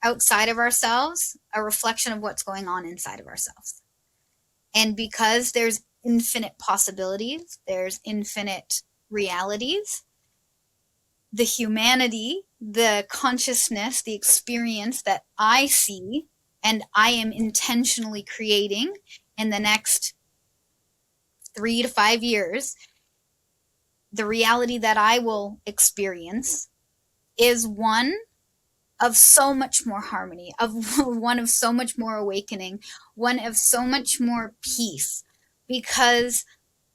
outside of ourselves a reflection of what's going on inside of ourselves. And because there's infinite possibilities, there's infinite realities, the humanity, the consciousness, the experience that I see and I am intentionally creating in the next 3 to 5 years, the reality that I will experience is one of so much more harmony, of one of so much more awakening, one of so much more peace, because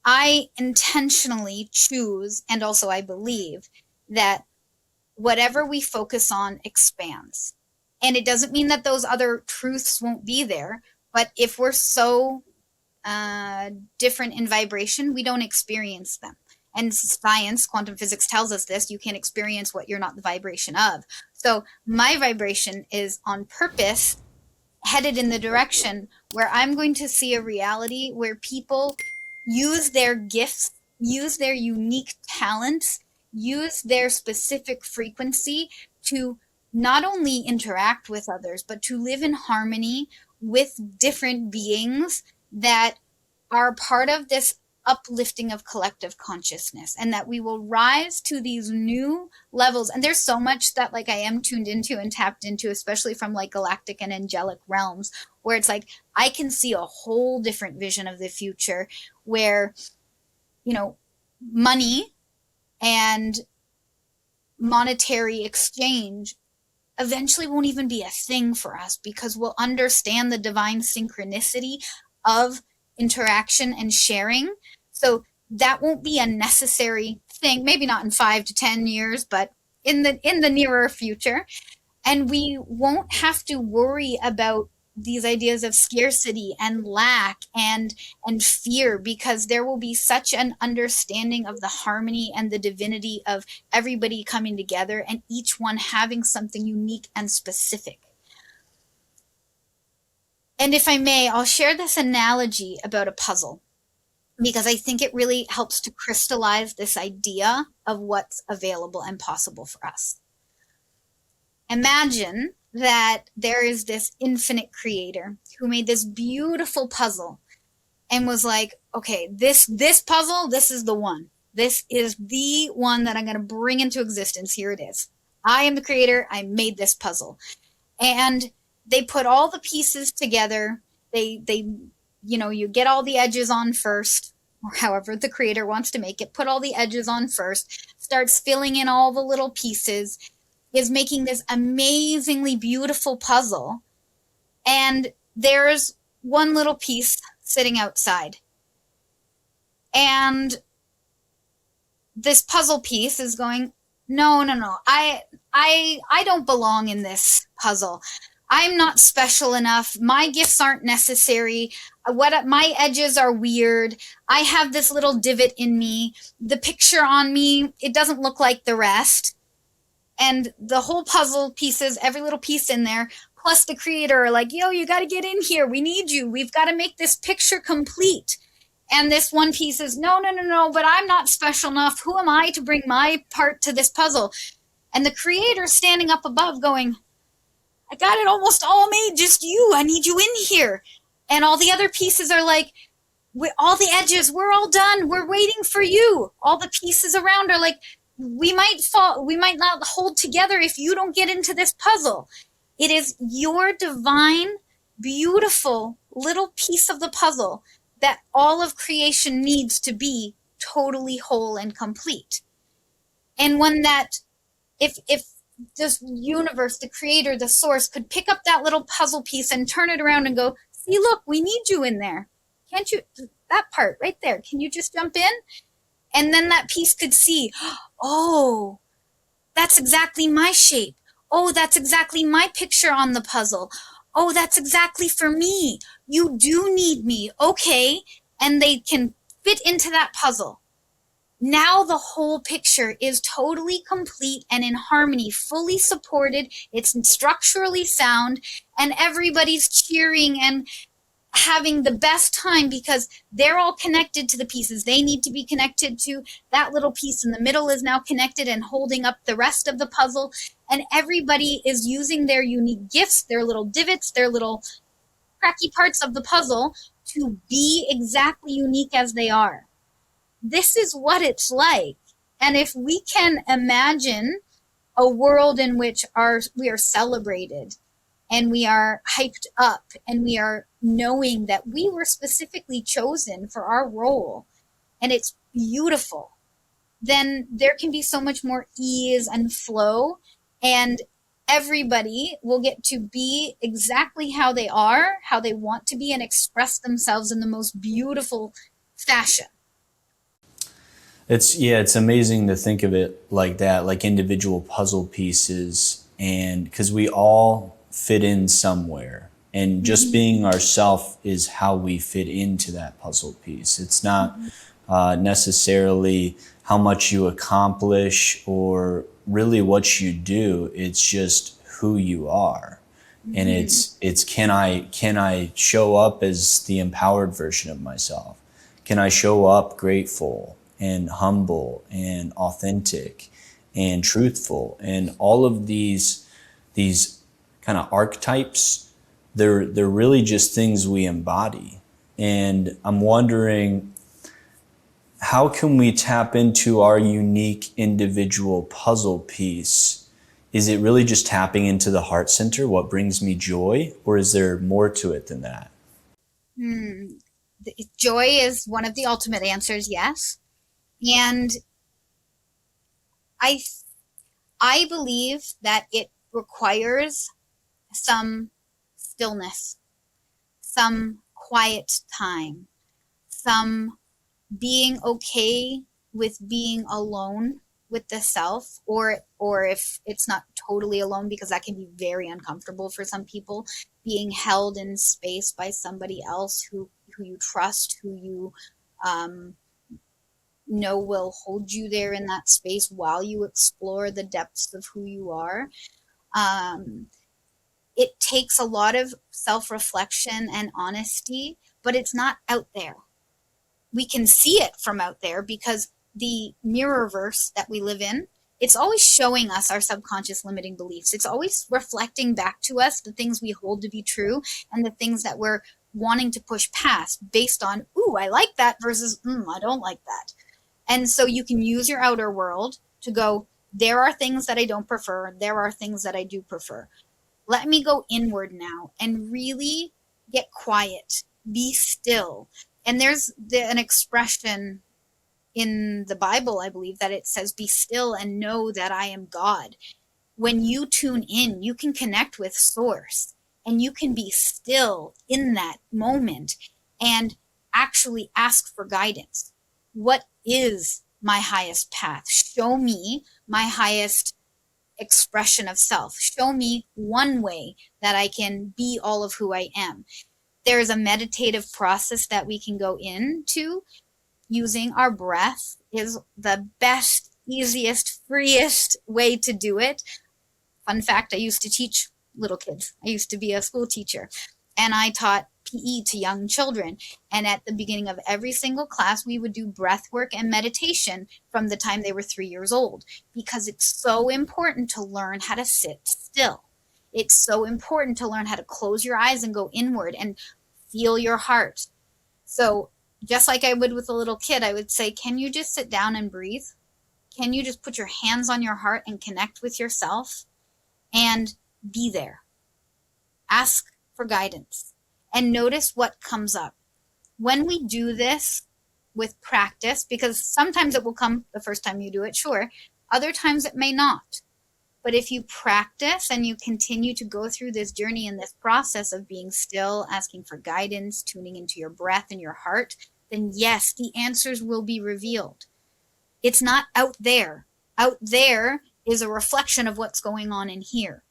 I intentionally choose, and also I believe that whatever we focus on expands. And it doesn't mean that those other truths won't be there, but if we're so different in vibration, we don't experience them. And science, quantum physics tells us this, you can't experience what you're not the vibration of. So my vibration is on purpose headed in the direction where I'm going to see a reality where people use their gifts, use their unique talents, use their specific frequency to not only interact with others, but to live in harmony with different beings that are part of this uplifting of collective consciousness, and that we will rise to these new levels. And there's so much that like I am tuned into and tapped into, especially from like galactic and angelic realms, where it's like I can see a whole different vision of the future where, you know, money and monetary exchange eventually won't even be a thing for us, because we'll understand the divine synchronicity of interaction and sharing. So that won't be a necessary thing, maybe not in 5 to 10 years, but in the nearer future. And we won't have to worry about these ideas of scarcity and lack and fear, because there will be such an understanding of the harmony and the divinity of everybody coming together and each one having something unique and specific. And if I may, I'll share this analogy about a puzzle, because I think it really helps to crystallize this idea of what's available and possible for us. Imagine that there is this infinite creator who made this beautiful puzzle and was like, okay, this puzzle, this is the one. This is the one that I'm going to bring into existence. Here it is. I am the creator. I made this puzzle. And they put all the pieces together. They you get all the edges on first, or however the creator wants to make it, put all the edges on first, starts filling in all the little pieces, is making this amazingly beautiful puzzle. And there's one little piece sitting outside. And this puzzle piece is going, no, I don't belong in this puzzle. I'm not special enough. My gifts aren't necessary. My edges are weird. I have this little divot in me. The picture on me, it doesn't look like the rest. And the whole puzzle pieces, every little piece in there, plus the creator are like, yo, you got to get in here. We need you. We've got to make this picture complete. And this one piece is, no, but I'm not special enough. Who am I to bring my part to this puzzle? And the creator standing up above going, I got it almost all made, just you. I need you in here. And all the other pieces are like, all the edges, we're all done. We're waiting for you. All the pieces around are like, we might fall, we might not hold together if you don't get into this puzzle. It is your divine, beautiful little piece of the puzzle that all of creation needs to be totally whole and complete. And when that, if this universe, the creator, the source, could pick up that little puzzle piece and turn it around and go, see, look, we need you in there. Can't you, that part right there, can you just jump in? And then that piece could see, oh, that's exactly my shape. Oh, that's exactly my picture on the puzzle. Oh, that's exactly for me. You do need me. Okay. And they can fit into that puzzle. Now the whole picture is totally complete and in harmony, fully supported. It's structurally sound, and everybody's cheering and having the best time because they're all connected to the pieces they need to be connected to. That little piece in the middle is now connected and holding up the rest of the puzzle. And everybody is using their unique gifts, their little divots, their little cracky parts of the puzzle to be exactly unique as they are. This is what it's like. And if we can imagine a world in which we are celebrated and we are hyped up and we are knowing that we were specifically chosen for our role and it's beautiful, then there can be so much more ease and flow. And everybody will get to be exactly how they are, how they want to be, and express themselves in the most beautiful fashion. It's amazing to think of it like that, like individual puzzle pieces, and because we all fit in somewhere, and just Mm-hmm. being ourself is how we fit into that puzzle piece. It's not Mm-hmm. necessarily how much you accomplish or really what you do. It's just who you are, and Mm-hmm. it's can I show up as the empowered version of myself? Can I show up grateful and humble and authentic and truthful? And all of these kind of archetypes, they're really just things we embody. And I'm wondering, how can we tap into our unique individual puzzle piece? Is it really just tapping into the heart center, what brings me joy, or is there more to it than that? Hmm. Joy is one of the ultimate answers, yes. And I I believe that it requires some stillness, some quiet time, some being okay with being alone with the self, or if it's not totally alone, because that can be very uncomfortable for some people, being held in space by somebody else who you trust, who you um, know will hold you there in that space while you explore the depths of who you are. um, it takes a lot of self-reflection and honesty, but it's not out there. We can see it from out there because the mirrorverse that we live in, it's always showing us our subconscious limiting beliefs. It's always reflecting back to us the things we hold to be true and the things that we're wanting to push past based on, ooh, I like that versus, I don't like that. And so you can use your outer world to go, there are things that I don't prefer, there are things that I do prefer. Let me go inward now and really get quiet, be still. And there's an expression in the Bible, I believe, that it says, be still and know that I am God. When you tune in, you can connect with source and you can be still in that moment and actually ask for guidance. What is my highest path? Show me my highest expression of self. Show me one way that I can be all of who I am. There's a meditative process that we can go into. Using our breath is the best, easiest, freest way to do it. Fun fact, I used to teach little kids. I used to be a school teacher, and I taught PE to young children. And at the beginning of every single class, we would do breath work and meditation from the time they were 3 years old, because it's so important to learn how to sit still. It's so important to learn how to close your eyes and go inward and feel your heart. So, just like I would with a little kid, I would say, can you just sit down and breathe? Can you just put your hands on your heart and connect with yourself and be there? Ask for guidance and notice what comes up. When we do this with practice, because sometimes it will come the first time you do it, sure, other times it may not. But if you practice and you continue to go through this journey and this process of being still, asking for guidance, tuning into your breath and your heart, then yes, the answers will be revealed. It's not out there. Out there is a reflection of what's going on in here.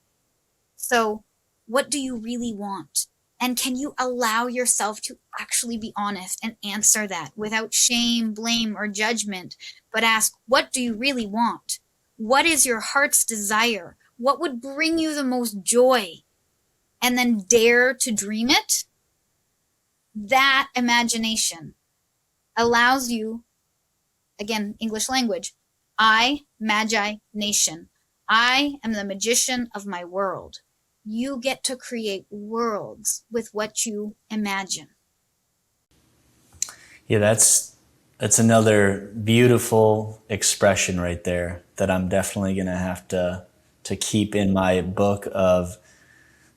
So, what do you really want? And can you allow yourself to actually be honest and answer that without shame, blame, or judgment? But ask, what do you really want? What is your heart's desire? What would bring you the most joy? And then dare to dream it. That imagination allows you, again, English language, I, Magi Nation. I am the magician of my world. You get to create worlds with what you imagine. Yeah, that's another beautiful expression right there that I'm definitely gonna have to keep in my book of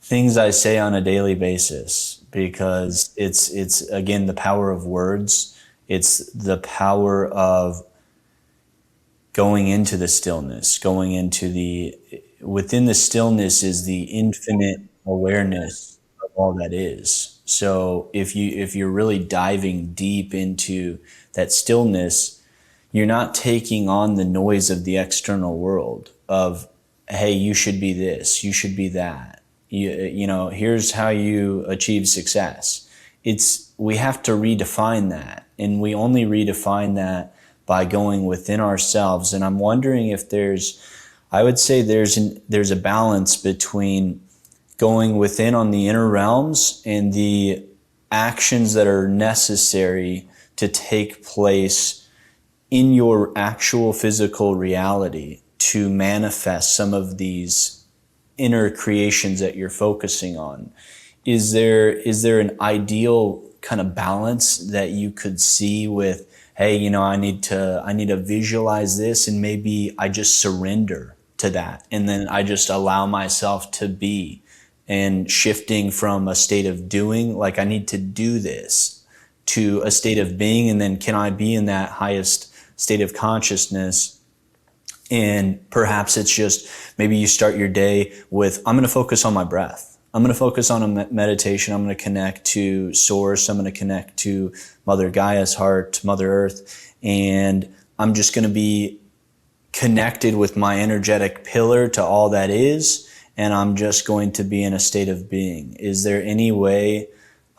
things I say on a daily basis, because it's again the power of words. It's the power of going into the stillness, going into the within the stillness is the infinite awareness of all that is. So if you're really diving deep into that stillness, you're not taking on the noise of the external world of, hey, you should be this, you should be that. You know, here's how you achieve success. We have to redefine that, and we only redefine that by going within ourselves. And I'm wondering if I would say there's a balance between going within on the inner realms and the actions that are necessary to take place in your actual physical reality to manifest some of these inner creations that you're focusing on. Is there an ideal kind of balance that you could see with, hey, you know, I need to visualize this, and maybe I just surrender to that, and then I just allow myself to be, and shifting from a state of doing, like I need to do this, to a state of being, and then can I be in that highest state of consciousness? And perhaps it's just, maybe you start your day with, I'm going to focus on my breath. I'm going to focus on a meditation. I'm going to connect to source. I'm going to connect to Mother Gaia's heart, Mother Earth. And I'm just going to be connected with my energetic pillar to all that is. And I'm just going to be in a state of being. Is there any way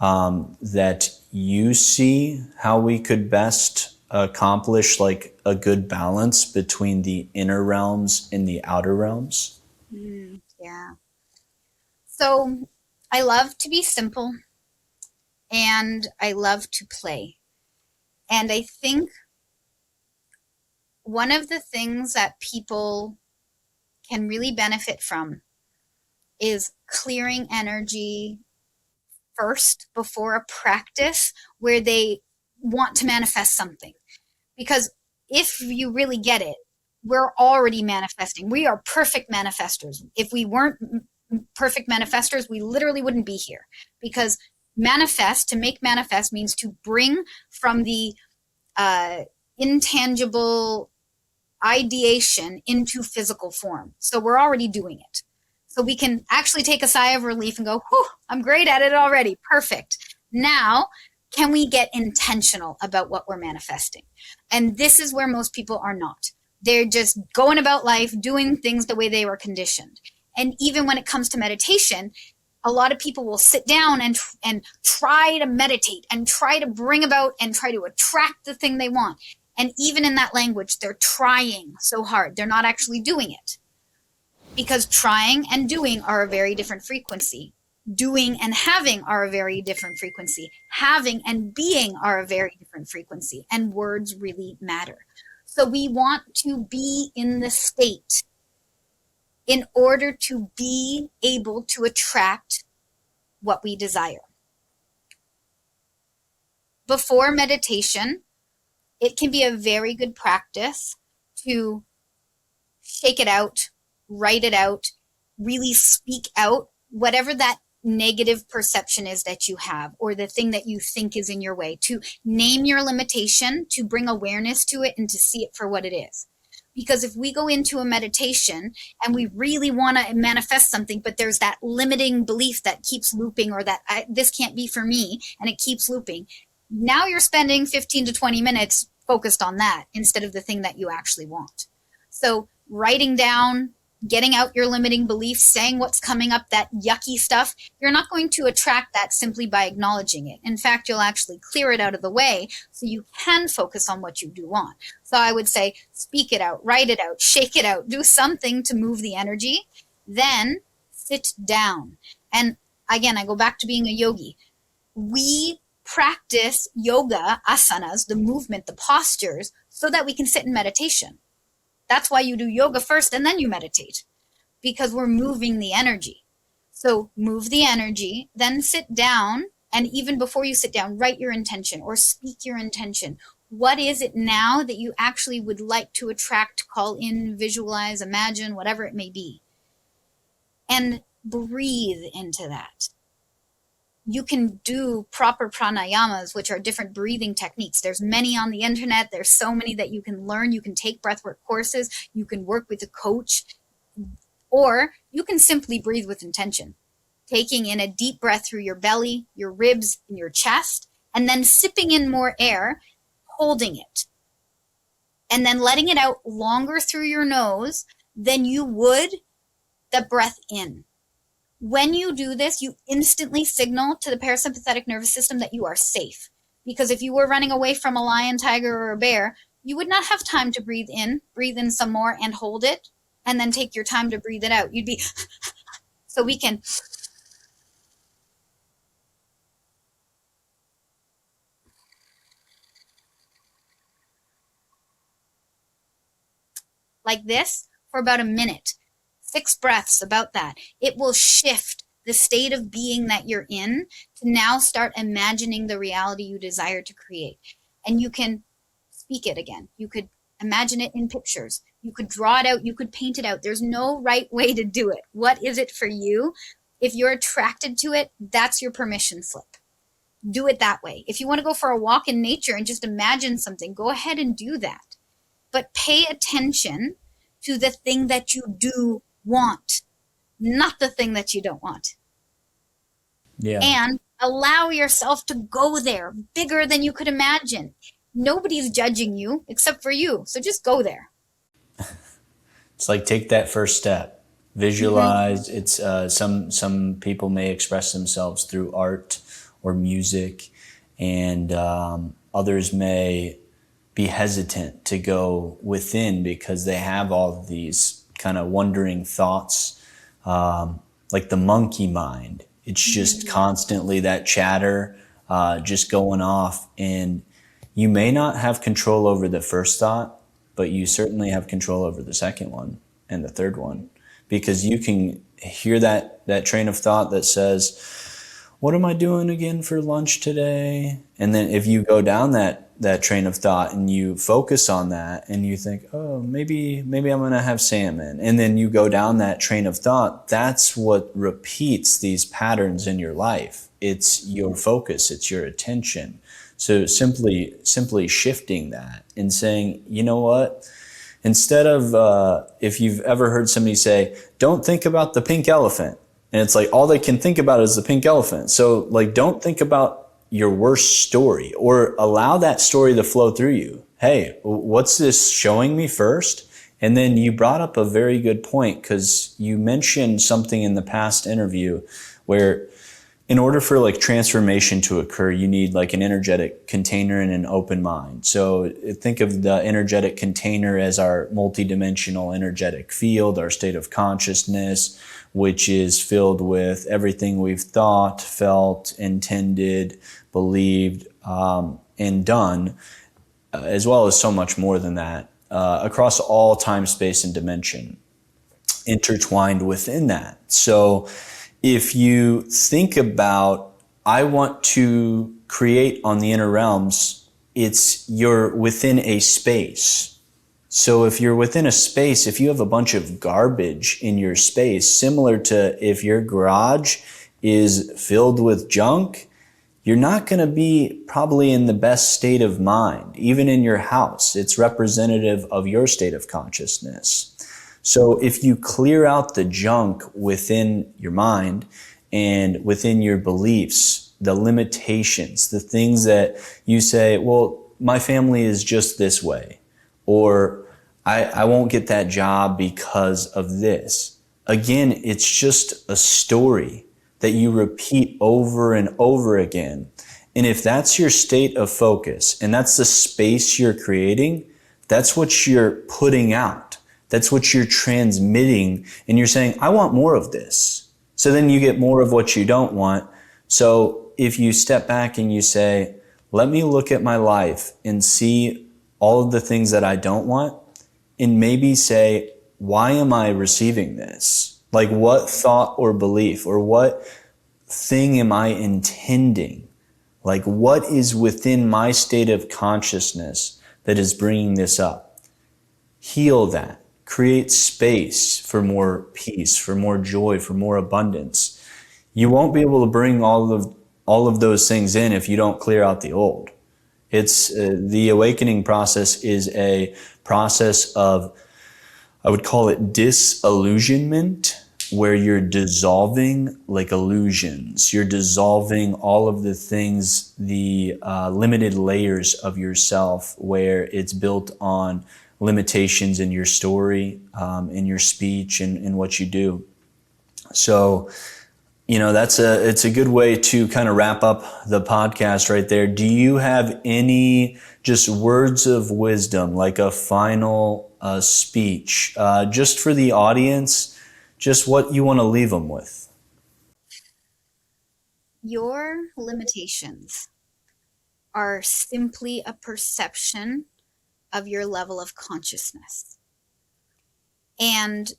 that you see how we could best accomplish like a good balance between the inner realms and the outer realms? Yeah. So I love to be simple and I love to play. And I think one of the things that people can really benefit from is clearing energy first before a practice where they want to manifest something. Because if you really get it, we're already manifesting. We are perfect manifestors. If we weren't perfect manifestors, we literally wouldn't be here. Because to make manifest means to bring from the intangible ideation into physical form. So we're already doing it. So we can actually take a sigh of relief and go, whew, I'm great at it already. Perfect. Now, can we get intentional about what we're manifesting? And this is where most people are not. They're just going about life, doing things the way they were conditioned. And even when it comes to meditation, a lot of people will sit down and try to meditate and try to bring about and try to attract the thing they want. And even in that language, they're trying so hard. They're not actually doing it. Because trying and doing are a very different frequency. Doing and having are a very different frequency. Having and being are a very different frequency. And words really matter. So we want to be in the state in order to be able to attract what we desire. Before meditation, it can be a very good practice to shake it out, write it out, really speak out whatever that negative perception is that you have, or the thing that you think is in your way, to name your limitation, to bring awareness to it, and to see it for what it is. Because if we go into a meditation and we really want to manifest something, but there's that limiting belief that keeps looping, or that this can't be for me, and it keeps looping, now you're spending 15 to 20 minutes focused on that instead of the thing that you actually want. So writing down, getting out your limiting beliefs, saying what's coming up, that yucky stuff, you're not going to attract that simply by acknowledging it. In fact, you'll actually clear it out of the way so you can focus on what you do want. So I would say, speak it out, write it out, shake it out, do something to move the energy, then sit down. And again, I go back to being a yogi. We practice yoga, asanas, the movement, the postures, so that we can sit in meditation. That's why you do yoga first and then you meditate, because we're moving the energy. So move the energy, then sit down. And even before you sit down, write your intention or speak your intention. What is it now that you actually would like to attract, call in, visualize, imagine, whatever it may be? And breathe into that. You can do proper pranayamas, which are different breathing techniques. There's many on the internet. There's so many that you can learn. You can take breathwork courses. You can work with a coach. Or you can simply breathe with intention, taking in a deep breath through your belly, your ribs, and your chest, and then sipping in more air, holding it, and then letting it out longer through your nose than you would the breath in. When you do this, you instantly signal to the parasympathetic nervous system that you are safe. Because if you were running away from a lion, tiger, or a bear, you would not have time to breathe in some more and hold it, and then take your time to breathe it out. You'd be, so we can, like this, for about a minute. 6 breaths, about that. It will shift the state of being that you're in to now start imagining the reality you desire to create. And you can speak it again. You could imagine it in pictures. You could draw it out. You could paint it out. There's no right way to do it. What is it for you? If you're attracted to it, that's your permission slip. Do it that way. If you want to go for a walk in nature and just imagine something, go ahead and do that. But pay attention to the thing that you do want, not the thing that you don't want. Yeah. And allow yourself to go there, bigger than you could imagine. Nobody's judging you except for you. So just go there. It's like, take that first step. Visualize. It's some people may express themselves through art or music, and others may be hesitant to go within because they have all of these kind of wandering thoughts, like the monkey mind. It's just constantly that chatter, just going off, and you may not have control over the first thought, but you certainly have control over the second one and the third one, because you can hear that train of thought that says, what am I doing again for lunch today? And then if you go down that train of thought and you focus on that and you think, oh, maybe I'm going to have salmon. And then you go down that train of thought, that's what repeats these patterns in your life. It's your focus, it's your attention. So simply shifting that and saying, you know what? Instead of, if you've ever heard somebody say, don't think about the pink elephant. And it's like, all they can think about is the pink elephant. So like, don't think about your worst story, or allow that story to flow through you. Hey, what's this showing me first? And then you brought up a very good point, because you mentioned something in the past interview where in order for like transformation to occur, you need like an energetic container and an open mind. So think of the energetic container as our multidimensional energetic field, our state of consciousness, which is filled with everything we've thought, felt, intended, believed, and done, as well as so much more than that, across all time, space, and dimension, intertwined within that. So if you think about, I want to create on the inner realms, you're within a space. So if you're within a space, if you have a bunch of garbage in your space, similar to if your garage is filled with junk, you're not going to be probably in the best state of mind. Even in your house, it's representative of your state of consciousness. So if you clear out the junk within your mind and within your beliefs, the limitations, the things that you say, well, my family is just this way, or I won't get that job because of this. Again, it's just a story that you repeat over and over again. And if that's your state of focus and that's the space you're creating, that's what you're putting out. That's what you're transmitting. And you're saying, I want more of this. So then you get more of what you don't want. So if you step back and you say, let me look at my life and see all of the things that I don't want, and maybe say, why am I receiving this? Like, what thought or belief or what thing am I intending? Like, what is within my state of consciousness that is bringing this up? Heal that. Create space for more peace, for more joy, for more abundance. You won't be able to bring all of those things in if you don't clear out the old. It's the awakening process is a process of I would call it disillusionment, where you're dissolving like illusions. You're dissolving all of the things, the limited layers of yourself, where it's built on limitations in your story, in your speech, and in what you do. So, it's a good way to kind of wrap up the podcast right there. Do you have any just words of wisdom, like a final speech, just for the audience, just what you want to leave them with? Your limitations are simply a perception of your level of consciousness. And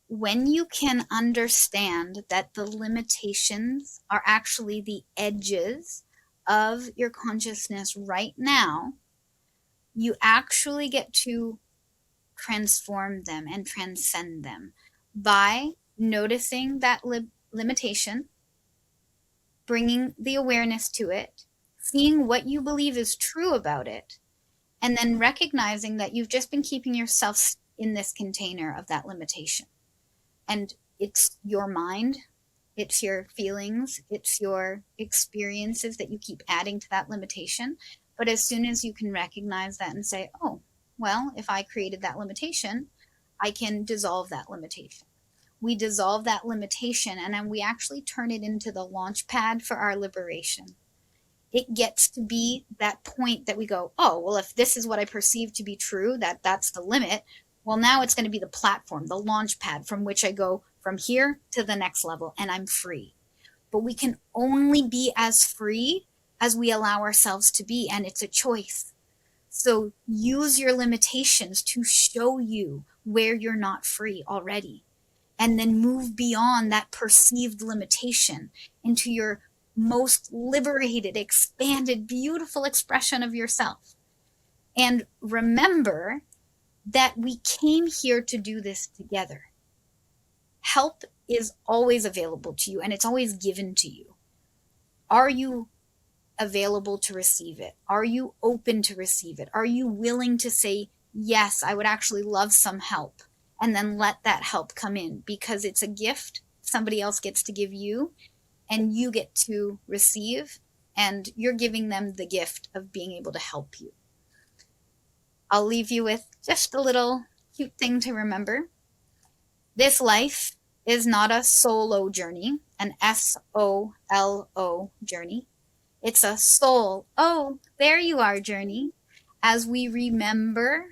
when you can understand that the limitations are actually the edges of your consciousness right now, you actually get to transform them and transcend them by noticing that limitation, bringing the awareness to it, seeing what you believe is true about it, and then recognizing that you've just been keeping yourself in this container of that limitation. And it's your mind, it's your feelings, it's your experiences that you keep adding to that limitation. But as soon as you can recognize that and say, oh, well, if I created that limitation, I can dissolve that limitation. We dissolve that limitation, and then we actually turn it into the launch pad for our liberation. It gets to be that point that we go, oh, well, if this is what I perceive to be true, that's the limit, well, now it's going to be the platform, the launch pad from which I go from here to the next level, and I'm free. But we can only be as free as we allow ourselves to be, and it's a choice. So use your limitations to show you where you're not free already, and then move beyond that perceived limitation into your most liberated, expanded, beautiful expression of yourself. And remember that we came here to do this together. Help is always available to you, and it's always given to you. Are you available to receive it? Are you open to receive it? Are you willing to say, yes, I would actually love some help, and then let that help come in? Because it's a gift somebody else gets to give you, and you get to receive, and you're giving them the gift of being able to help you. I'll leave you with just a little cute thing to remember. This life is not a solo journey, an SOLO journey. It's a soul, oh, there you are journey. As we remember,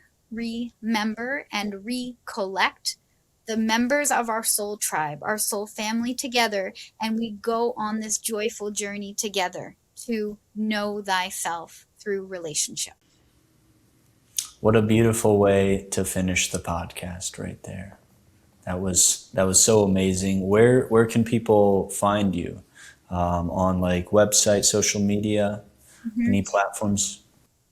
and recollect the members of our soul tribe, our soul family together, and we go on this joyful journey together to know thyself through relationship. What a beautiful way to finish the podcast right there. That was so amazing. Where can people find you? On like website, social media, any platforms?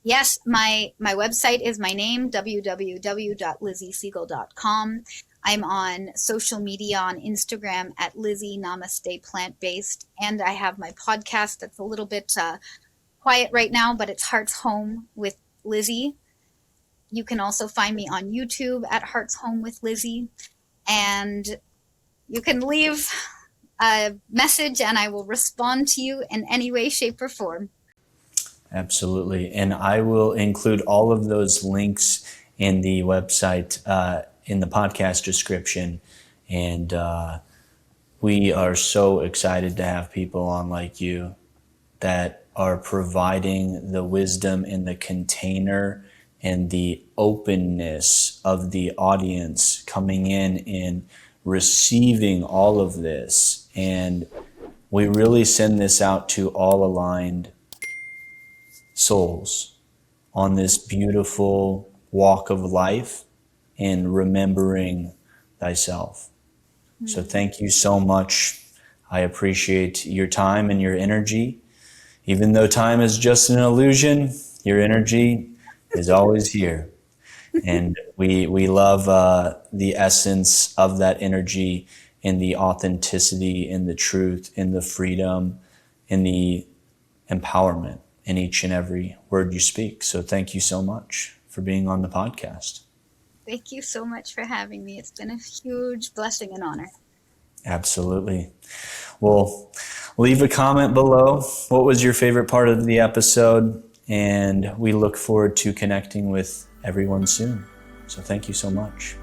Yes, my website is my name, www.lizziesiegel.com. I'm on social media on Instagram at Lizzie Namaste Plant Based, and I have my podcast that's a little bit quiet right now, but it's Heart's Home with Lizzie. You can also find me on YouTube at Heart's Home with Lizzie, and you can leave a message and I will respond to you in any way, shape, or form. Absolutely. And I will include all of those links in the website, in the podcast description. And we are so excited to have people on like you that are providing the wisdom in the container and the openness of the audience coming in and receiving all of this. And we really send this out to all aligned souls on this beautiful walk of life and remembering thyself. So thank you so much. I appreciate your time and your energy. Even though time is just an illusion, your energy is always here. And we love the essence of that energy and the authenticity and the truth and the freedom and the empowerment in each and every word you speak. So thank you so much for being on the podcast. Thank you so much for having me. It's been a huge blessing and honor. Absolutely. Well, leave a comment below. What was your favorite part of the episode? And we look forward to connecting with everyone soon. So thank you so much.